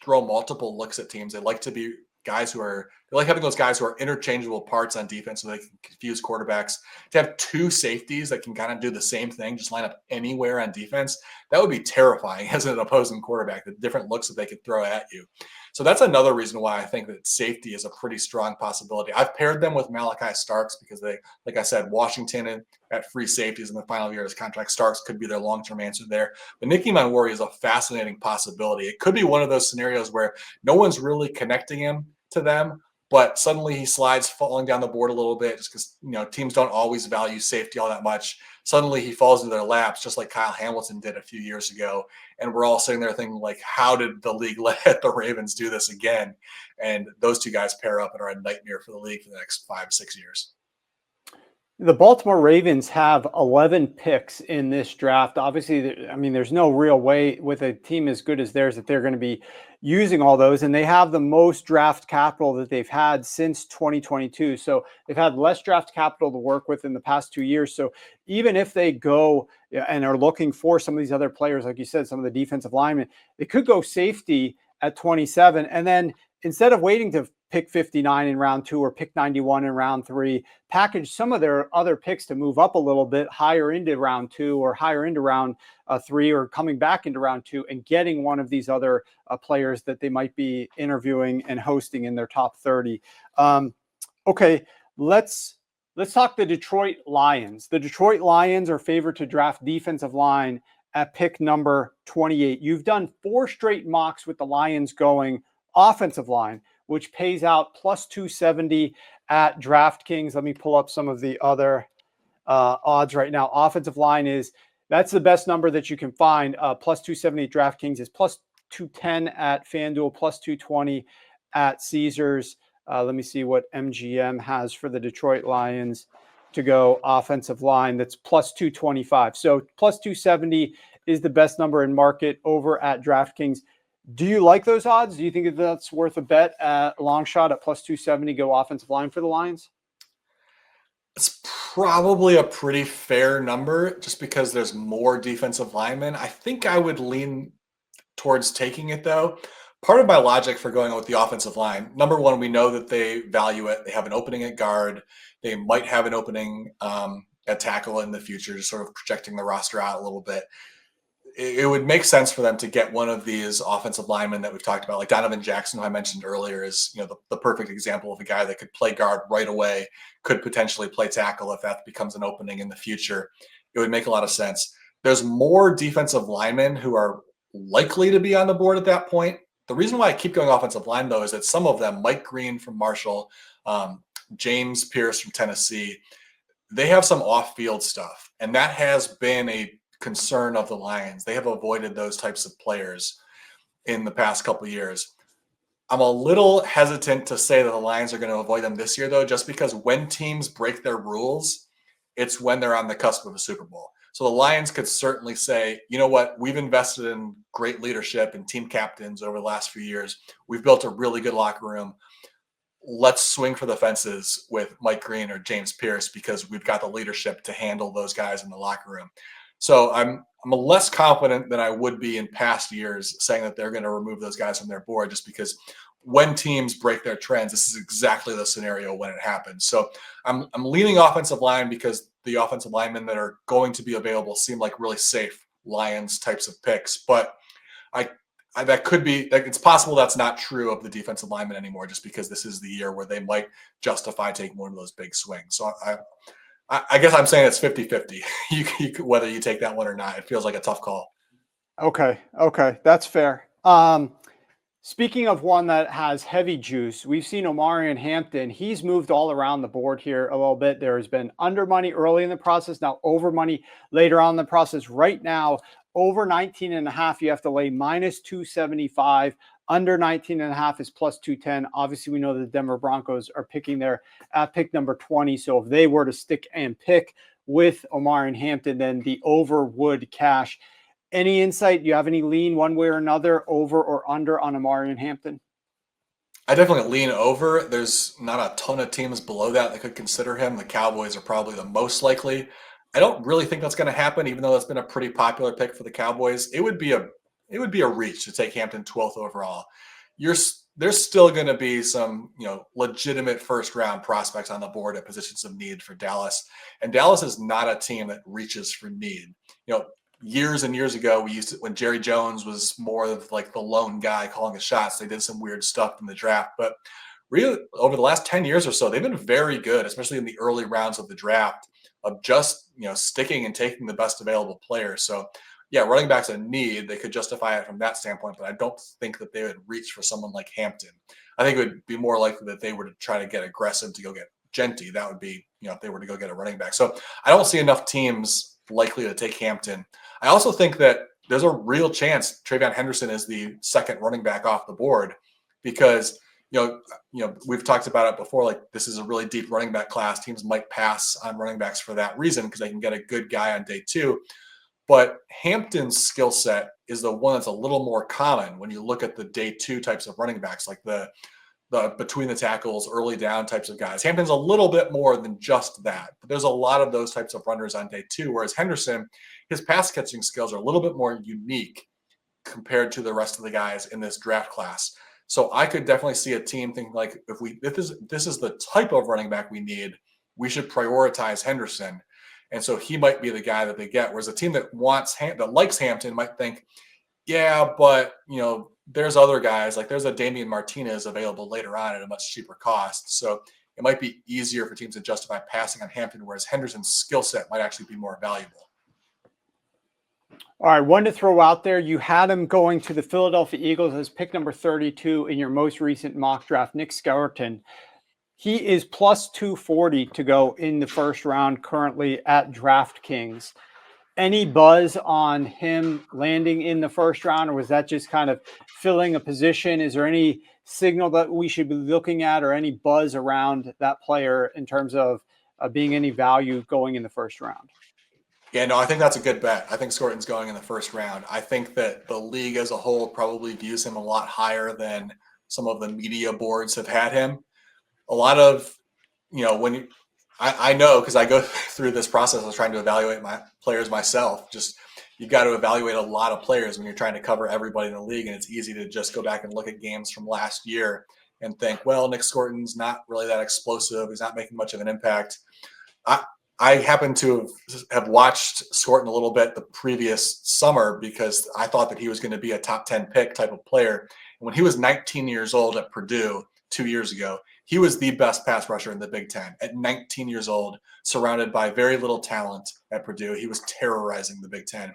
throw multiple looks at teams, they like to be guys they like having those guys who are interchangeable parts on defense so they can confuse quarterbacks. To have 2 safeties that can kind of do the same thing, just line up anywhere on defense, that would be terrifying as an opposing quarterback, the different looks that they could throw at you. So that's another reason why I think that safety is a pretty strong possibility. I've paired them with Malachi Starks because they, like I said, Washington at free safeties in the final year of his contract. Starks could be their long-term answer there. But Nick Emanwori is a fascinating possibility. It could be one of those scenarios where no one's really connecting him to them, but suddenly he slides falling down the board a little bit just because, teams don't always value safety all that much. Suddenly he falls into their laps, just like Kyle Hamilton did a few years ago. And we're all sitting there thinking, like, how did the league let the Ravens do this again? And those 2 guys pair up and are a nightmare for the league for the next 5-6 years. The Baltimore Ravens have 11 picks in this draft. Obviously, there's no real way with a team as good as theirs that they're going to be using all those. And they have the most draft capital that they've had since 2022. So they've had less draft capital to work with in the past 2 years. So even if they go and are looking for some of these other players, like you said, some of the defensive linemen, they could go safety at 27. And then instead of waiting to pick 59 in round 2 or pick 91 in round 3, package some of their other picks to move up a little bit higher into round 2 or higher into round 3 or coming back into round 2 and getting one of these other players that they might be interviewing and hosting in their top 30. Okay, let's talk the Detroit Lions. The Detroit Lions are favored to draft defensive line at pick number 28. You've done 4 straight mocks with the Lions going offensive line, which pays out plus 270 at DraftKings. Let me pull up some of the other odds right now. Offensive line that's the best number that you can find. Plus 270 at DraftKings is plus 210 at FanDuel, plus 220 at Caesars. Let me see what MGM has for the Detroit Lions to go offensive line. That's plus 225. So plus 270 is the best number in market over at DraftKings. Do you like those odds? Do you think that's worth a bet at long shot at plus 270 go offensive line for the Lions? It's probably a pretty fair number just because there's more defensive linemen. I think I would lean towards taking it, though. Part of my logic for going with the offensive line, number one, we know that they value it. They have an opening at guard. They might have an opening at tackle in the future, just sort of projecting the roster out a little bit. It would make sense for them to get one of these offensive linemen that we've talked about, like Donovan Jackson, who I mentioned earlier, is the perfect example of a guy that could play guard right away, could potentially play tackle if that becomes an opening in the future. It would make a lot of sense. There's more defensive linemen who are likely to be on the board at that point. The reason why I keep going offensive line, though, is that some of them, Mike Green from Marshall, James Pierce from Tennessee, they have some off-field stuff, and that has been a concern of the Lions. They have avoided those types of players in the past couple of years. I'm a little hesitant to say that the Lions are going to avoid them this year, though, just because when teams break their rules, it's when they're on the cusp of a Super Bowl. So the Lions could certainly say, you know what, we've invested in great leadership and team captains over the last few years. We've built a really good locker room. Let's swing for the fences with Mike Green or James Pierce because we've got the leadership to handle those guys in the locker room. So I'm less confident than I would be in past years saying that they're going to remove those guys from their board, just because when teams break their trends, this is exactly the scenario when it happens. So I'm leaning offensive line because the offensive linemen that are going to be available seem like really safe Lions types of picks. But that could be, like, it's possible that's not true of the defensive lineman anymore, just because this is the year where they might justify taking one of those big swings. So I guess I'm saying it's 50-50. Whether you take that one or not, it feels like a tough call. Okay, that's fair. Speaking of one that has heavy juice, we've seen Omarion Hampton. He's moved all around the board here a little bit. There has been under money early in the process, now over money later on in the process. Right now, over 19.5, you have to lay minus 275. Under 19.5 is plus 210. Obviously, we know the Denver Broncos are picking there at pick number 20. So if they were to stick and pick with Omarion Hampton, then the over would cash. Any insight? Do you have any lean one way or another, over or under on Omarion Hampton? I definitely lean over. There's not a ton of teams below that could consider him. The Cowboys are probably the most likely. I don't really think that's going to happen, even though that's been a pretty popular pick for the Cowboys. It would be a reach to take Hampton 12th overall. There's still going to be some, legitimate first round prospects on the board at positions of need for Dallas. And Dallas is not a team that reaches for need. Years and years ago, when Jerry Jones was more of like the lone guy calling the shots, they did some weird stuff in the draft. But really, over the last 10 years or so, they've been very good, especially in the early rounds of the draft, of just, sticking and taking the best available players. So, yeah, running back's a need. They could justify it from that standpoint, but I don't think that they would reach for someone like Hampton. I think it would be more likely that they were to try to get aggressive to go get Jeanty. That would be, if they were to go get a running back. So I don't see enough teams likely to take Hampton. I also think that there's a real chance Travion Henderson is the second running back off the board because, we've talked about it before. Like, this is a really deep running back class. Teams might pass on running backs for that reason because they can get a good guy on day two. But Hampton's skill set is the one that's a little more common when you look at the day two types of running backs, like the between the tackles, early down types of guys. Hampton's a little bit more than just that, but there's a lot of those types of runners on day two, whereas Henderson, his pass catching skills are a little bit more unique compared to the rest of the guys in this draft class. So I could definitely see a team thinking, like, if this is the type of running back we need, we should prioritize Henderson. And so he might be the guy that they get. Whereas a team that likes Hampton might think, yeah, but there's other guys, like there's a Damian Martinez available later on at a much cheaper cost. So it might be easier for teams to justify passing on Hampton, whereas Henderson's skill set might actually be more valuable. All right, one to throw out there. You had him going to the Philadelphia Eagles as pick number 32 in your most recent mock draft, Nick Scourton. He is plus 240 to go in the first round currently at DraftKings. Any buzz on him landing in the first round, or was that just kind of filling a position? Is there any signal that we should be looking at, or any buzz around that player in terms of being any value going in the first round? Yeah, no, I think that's a good bet. I think Scourton's going in the first round. I think that the league as a whole probably views him a lot higher than some of the media boards have had him. A lot of, I know because I go through this process of trying to evaluate my players myself. Just, you've got to evaluate a lot of players when you're trying to cover everybody in the league. And it's easy to just go back and look at games from last year and think, well, Nick Scourton's not really that explosive. He's not making much of an impact. I happen to have watched Scourton a little bit the previous summer because I thought that he was going to be a top 10 pick type of player. And when he was 19 years old at Purdue 2 years ago, he was the best pass rusher in the Big Ten at 19 years old, surrounded by very little talent at Purdue. He was terrorizing the Big Ten.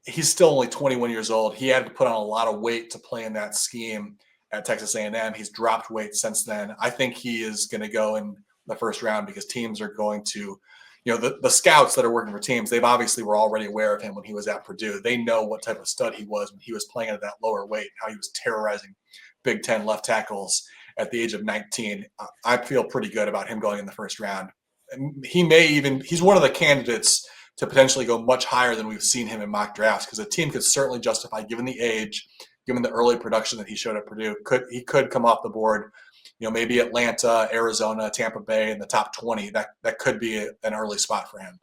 He's still only 21 years old. He had to put on a lot of weight to play in that scheme at Texas A&M. He's dropped weight since then. I think he is going to go in the first round because teams are going to, the scouts that are working for teams, they've obviously were already aware of him when he was at Purdue. They know what type of stud he was when he was playing at that lower weight, how he was terrorizing Big Ten left tackles at the age of 19. I feel pretty good about him going in the first round. And he's one of the candidates to potentially go much higher than we've seen him in mock drafts, because a team could certainly justify, given the age, given the early production that he showed at Purdue, he could come off the board, maybe Atlanta, Arizona, Tampa Bay in the top 20. That could be an early spot for him.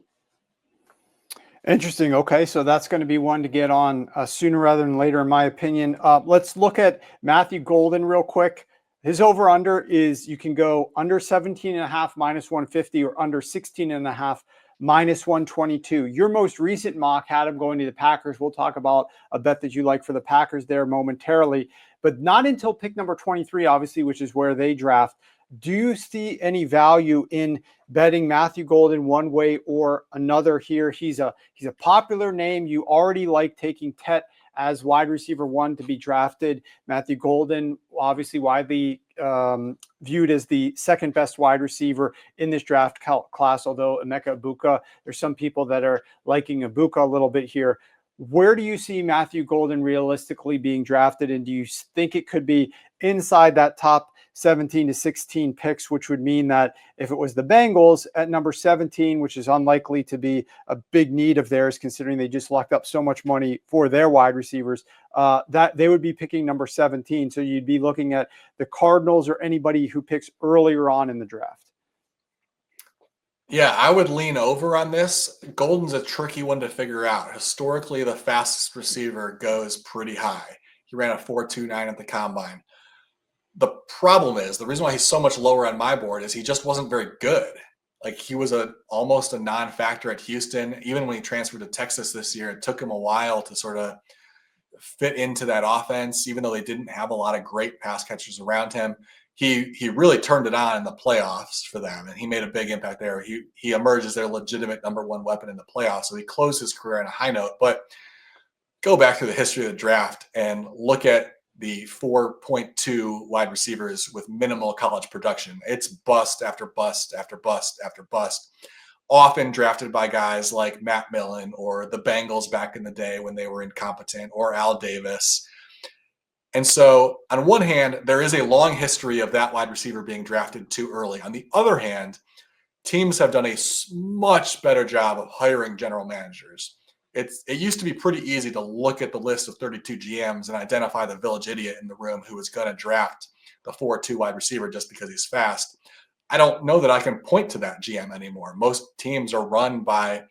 Interesting. Okay, so that's going to be one to get on sooner rather than later, in my opinion. Let's look at Matthew Golden real quick. His over-under is, you can go under 17.5 minus 150 or under 16.5 -122. Your most recent mock had him going to the Packers. We'll talk about a bet that you like for the Packers there momentarily, but not until pick number 23, obviously, which is where they draft. Do you see any value in betting Matthew Golden one way or another here? He's a popular name. You already like taking Tet as wide receiver 1 to be drafted. Matthew Golden, obviously widely viewed as the second best wide receiver in this draft class, although Emeka Egbuka, there's some people that are liking Egbuka a little bit here. Where do you see Matthew Golden realistically being drafted? And do you think it could be inside that top 17 to 16 picks, which would mean that if it was the Bengals at number 17, which is unlikely to be a big need of theirs, considering they just locked up so much money for their wide receivers, that they would be picking number 17. So you'd be looking at the Cardinals or anybody who picks earlier on in the draft. Yeah, I would lean over on this. Golden's a tricky one to figure out. Historically, the fastest receiver goes pretty high. He ran a 4.29 at the combine. The problem is, the reason why he's so much lower on my board is he just wasn't very good. Like, he was almost a non-factor at Houston. Even when he transferred to Texas this year, it took him a while to sort of fit into that offense, even though they didn't have a lot of great pass catchers around him. He really turned it on in the playoffs for them, and he made a big impact there. He emerged as their legitimate number 1 weapon in the playoffs, so he closed his career on a high note. But go back to the history of the draft and look at the 4.2 wide receivers with minimal college production. It's bust after bust after bust after bust, often drafted by guys like Matt Millen or the Bengals back in the day when they were incompetent, or Al Davis. And so on one hand, there is a long history of that wide receiver being drafted too early. On the other hand, teams have done a much better job of hiring general managers. It used to be pretty easy to look at the list of 32 GMs and identify the village idiot in the room who was going to draft the 4.2 wide receiver just because he's fast. I don't know that I can point to that GM anymore. Most teams are run by,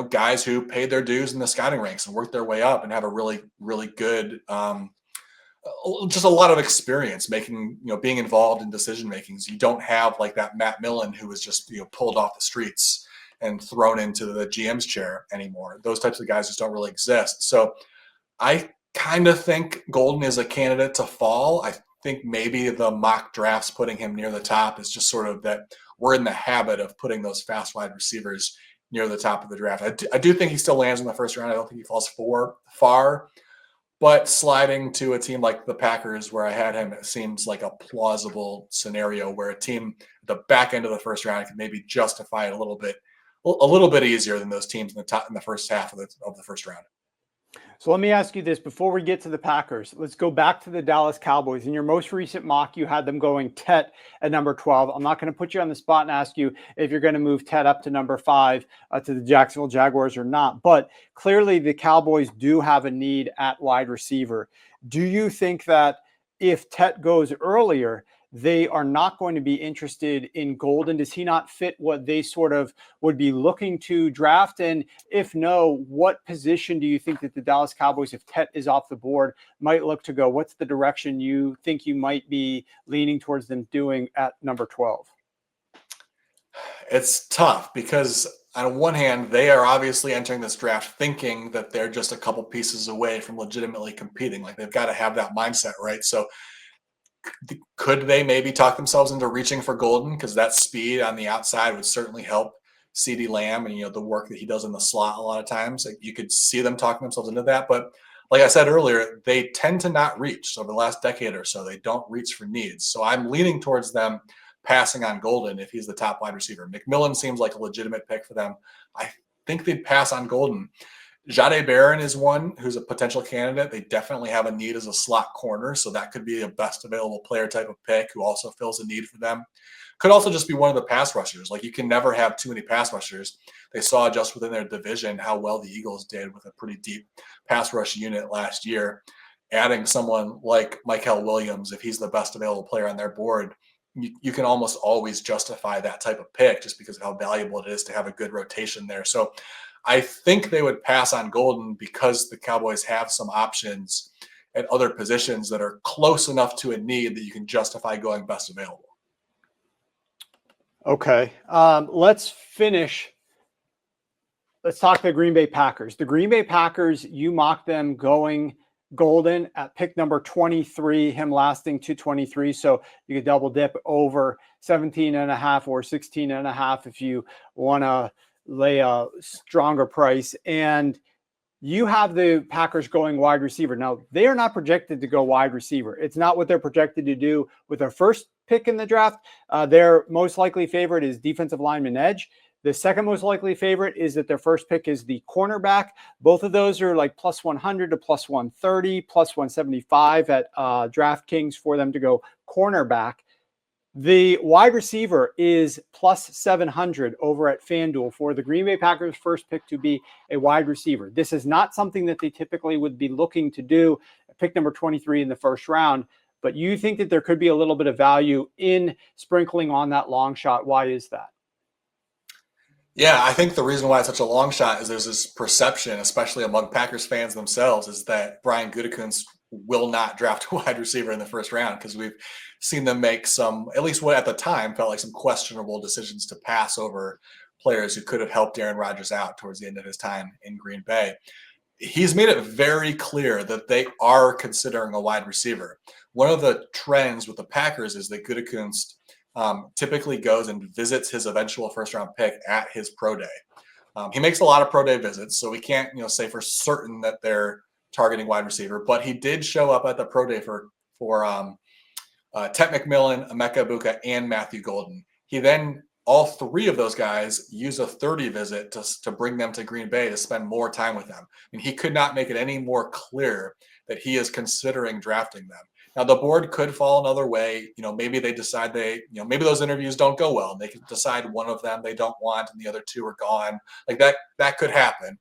guys who paid their dues in the scouting ranks and worked their way up and have a really, really good, just a lot of experience making, being involved in decision makings. You don't have like that Matt Millen who was just, pulled off the streets and thrown into the GM's chair anymore. Those types of guys just don't really exist. So I kind of think Golden is a candidate to fall. I think maybe the mock drafts putting him near the top is just sort of that we're in the habit of putting those fast wide receivers near the top of the draft. I do think he still lands in the first round. I don't think he falls far. But sliding to a team like the Packers, where I had him, it seems like a plausible scenario where a team at the back end of the first round can maybe justify it a little bit easier than those teams in the first half of the first round. So let me ask you this before we get to the Packers. Let's go back to the Dallas Cowboys. In your most recent mock, you had them going Tet at number 12. I'm not going to put you on the spot and ask you if you're going to move Tet up to number 5 to the Jacksonville Jaguars or not. But clearly the Cowboys do have a need at wide receiver. Do you think that if Tet goes earlier, they are not going to be interested in Golden? Does he not fit what they sort of would be looking to draft? And if no, what position do you think that the Dallas Cowboys, if Tet is off the board, might look to go? What's the direction you think you might be leaning towards them doing at number 12? It's tough because on one hand, they are obviously entering this draft thinking that they're just a couple pieces away from legitimately competing. Like, they've got to have that mindset, right? So could they maybe talk themselves into reaching for Golden? Because that speed on the outside would certainly help CeeDee Lamb and, the work that he does in the slot a lot of times. Like, you could see them talking themselves into that. But like I said earlier, they tend to not reach. So over the last decade or so, they don't reach for needs. So I'm leaning towards them passing on Golden if he's the top wide receiver. McMillan seems like a legitimate pick for them. I think they'd pass on Golden. Jahdae Barron is one who's a potential candidate. They definitely have a need as a slot corner, so that could be a best available player type of pick who also fills a need for them. Could also just be one of the pass rushers. Like, you can never have too many pass rushers. They saw just within their division how well the Eagles did with a pretty deep pass rush unit last year. Adding someone like Mykel Williams, if he's the best available player on their board, you can almost always justify that type of pick just because of how valuable it is to have a good rotation there. So I think they would pass on Golden because the Cowboys have some options at other positions that are close enough to a need that you can justify going best available. Okay. Let's finish let's talk the Green Bay Packers. The Green Bay Packers, you mocked them going golden at pick number 23, him lasting to 23. So you could double dip over 17.5 or 16.5 if you want to lay a stronger price. And you have the Packers going wide receiver. Now, they are not projected to go wide receiver. It's not what they're projected to do with their first pick in the draft. Their most likely favorite is defensive lineman edge. The second most likely favorite is that their first pick is the cornerback. Both of those are like plus 100 to plus 130, plus 175 at DraftKings for them to go cornerback. The wide receiver is plus 700 over at FanDuel for the Green Bay Packers' first pick to be a wide receiver. This is not something that they typically would be looking to do, pick number 23 in the first round, but you think that there could be a little bit of value in sprinkling on that long shot. Why is that? Yeah, I think the reason why it's such a long shot is there's this perception, especially among Packers fans themselves, is that Brian Gutekunst will not draft a wide receiver in the first round because we've seen them make some, at least what at the time felt like some questionable decisions to pass over players who could have helped Aaron Rodgers out towards the end of his time in Green Bay. He's made it very clear that they are considering a wide receiver. One of the trends with the Packers is that Gutekunst typically goes and visits his eventual first-round pick at his pro day. He makes a lot of pro day visits, so we can't, say for certain that they're targeting wide receiver. But he did show up at the pro day for Tet McMillan, Emeka Egbuka, and Matthew Golden. He then, all three of those guys, use a 30 visit to bring them to Green Bay to spend more time with them. And he could not make it any more clear that he is considering drafting them. Now, the board could fall another way. Maybe they decide maybe those interviews don't go well. And they could decide one of them they don't want and the other two are gone. Like that could happen.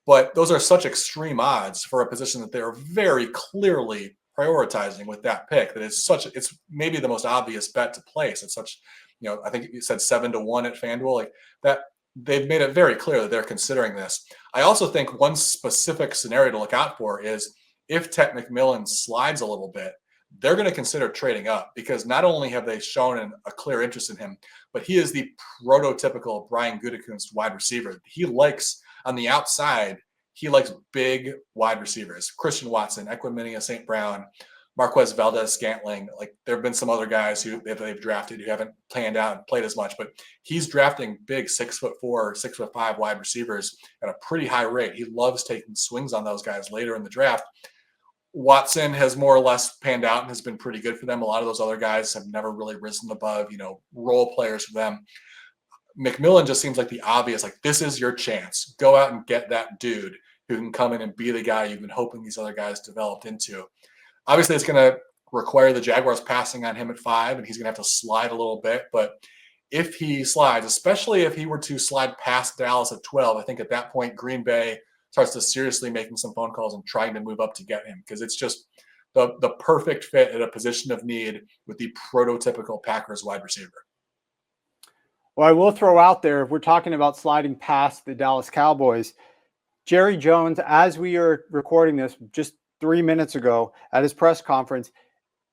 But those are such extreme odds for a position that they're very clearly prioritizing with that pick that it's maybe the most obvious bet to place. It's such, I think you said 7-1 at FanDuel, like that. They've made it very clear that they're considering this. I also think one specific scenario to look out for is if Tet McMillan slides a little bit, they're going to consider trading up because not only have they shown a clear interest in him, but he is the prototypical Brian Gutekunst wide receiver. He likes, on the outside, he likes big wide receivers. Christian Watson, Equanimeous St. Brown, Marquez Valdez-Scantling. Like there have been some other guys who they've drafted who haven't panned out and played as much, but he's drafting big 6'4", 6'5" wide receivers at a pretty high rate. He loves taking swings on those guys later in the draft. Watson has more or less panned out and has been pretty good for them. A lot of those other guys have never really risen above, role players for them. McMillan just seems like the obvious, like this is your chance. Go out and get that dude who can come in and be the guy you've been hoping these other guys developed into. Obviously, it's going to require the Jaguars passing on him at 5, and he's going to have to slide a little bit. But if he slides, especially if he were to slide past Dallas at 12, I think at that point, Green Bay starts to seriously making some phone calls and trying to move up to get him because it's just the perfect fit at a position of need with the prototypical Packers wide receiver. Well, I will throw out there, if we're talking about sliding past the Dallas Cowboys, Jerry Jones, as we are recording this just 3 minutes ago at his press conference,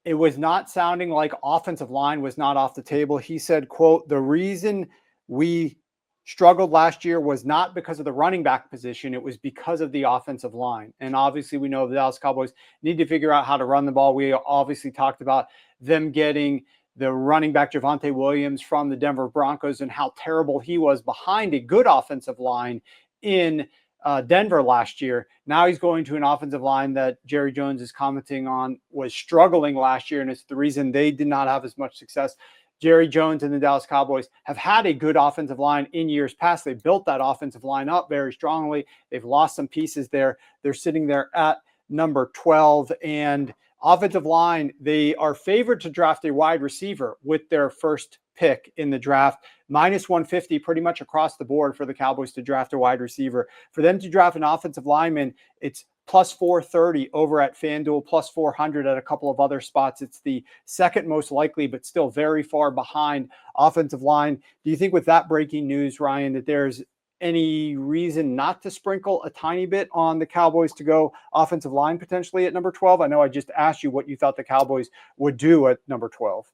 it was not sounding like offensive line was not off the table. He said, quote, the reason we struggled last year was not because of the running back position. It was because of the offensive line. And obviously we know the Dallas Cowboys need to figure out how to run the ball. We obviously talked about them getting the running back Javonte Williams from the Denver Broncos and how terrible he was behind a good offensive line in Denver last year. Now he's going to an offensive line that Jerry Jones is commenting on was struggling last year. And it's the reason they did not have as much success. Jerry Jones and the Dallas Cowboys have had a good offensive line in years past. They built that offensive line up very strongly. They've lost some pieces there. They're sitting there at number 12. And offensive line, they are favored to draft a wide receiver with their first pick in the draft. Minus 150 pretty much across the board for the Cowboys to draft a wide receiver. For them to draft an offensive lineman, it's plus 430 over at FanDuel, plus 400 at a couple of other spots. It's the second most likely, but still very far behind offensive line. Do you think with that breaking news, Ryan, that there's any reason not to sprinkle a tiny bit on the Cowboys to go offensive line potentially at number 12? I know I just asked you what you thought the Cowboys would do at number 12.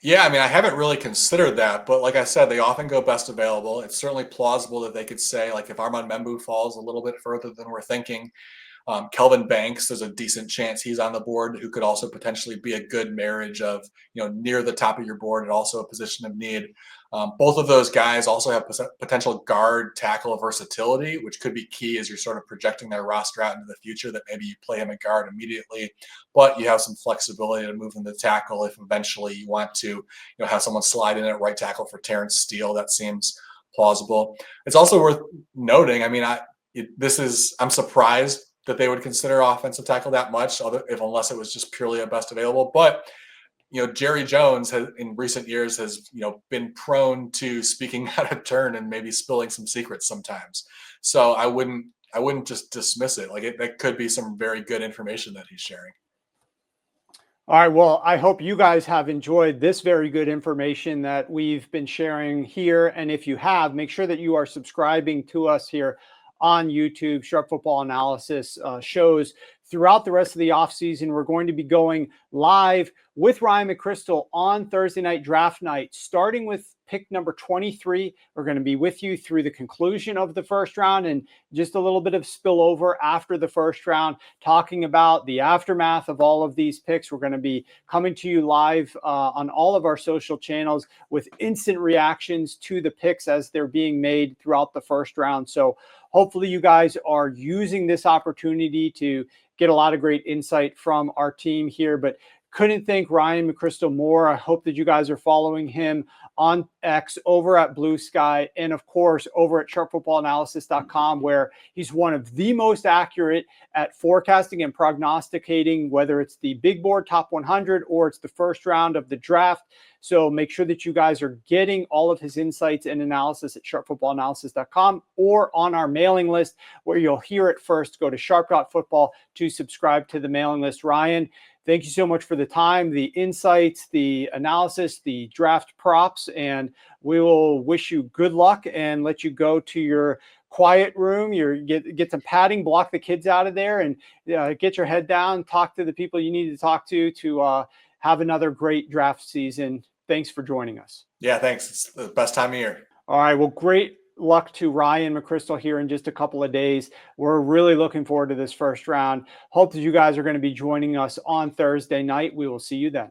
Yeah, I mean, I haven't really considered that, but like I said, they often go best available. It's certainly plausible that they could say, like, if Armand Membu falls a little bit further than we're thinking, Kelvin Banks, there's a decent chance he's on the board, who could also potentially be a good marriage of, near the top of your board and also a position of need. Both of those guys also have potential guard tackle versatility, which could be key as you're sort of projecting their roster out into the future, that maybe you play him at guard immediately, but you have some flexibility to move him to tackle if eventually you want to, have someone slide in at right tackle for Terrence Steele. That seems plausible. It's also worth noting, I mean, I'm surprised that they would consider offensive tackle that much, unless it was just purely a best available. But Jerry Jones has, in recent years, has been prone to speaking out of turn and maybe spilling some secrets sometimes. So I wouldn't just dismiss it. Like, that could be some very good information that he's sharing. All right. Well, I hope you guys have enjoyed this very good information that we've been sharing here. And if you have, make sure that you are subscribing to us here on YouTube. Sharp Football Analysis shows throughout the rest of the offseason. We're going to be going live with Ryan McCrystal on Thursday night draft night, starting with pick number 23. We're going to be with you through the conclusion of the first round and just a little bit of spillover after the first round, talking about the aftermath of all of these picks. We're going to be coming to you live on all of our social channels with instant reactions to the picks as they're being made throughout the first round. So hopefully you guys are using this opportunity to get a lot of great insight from our team here, but couldn't thank Ryan McCrystal more. I hope that you guys are following him on X, over at Blue Sky, and of course over at sharpfootballanalysis.com, where he's one of the most accurate at forecasting and prognosticating, whether it's the big board top 100 or it's the first round of the draft. So make sure that you guys are getting all of his insights and analysis at sharpfootballanalysis.com or on our mailing list, where you'll hear it first. Go to sharp.football to subscribe to the mailing list. Ryan, thank you so much for the time, the insights, the analysis, the draft props, and we will wish you good luck and let you go to your quiet room. Get some padding, block the kids out of there, and get your head down, talk to the people you need to talk to have another great draft season. Thanks for joining us. Yeah, thanks. It's the best time of year. All right. Well, great luck to Ryan McCrystal here in just a couple of days. We're really looking forward to this first round. Hope that you guys are going to be joining us on Thursday night. We will see you then.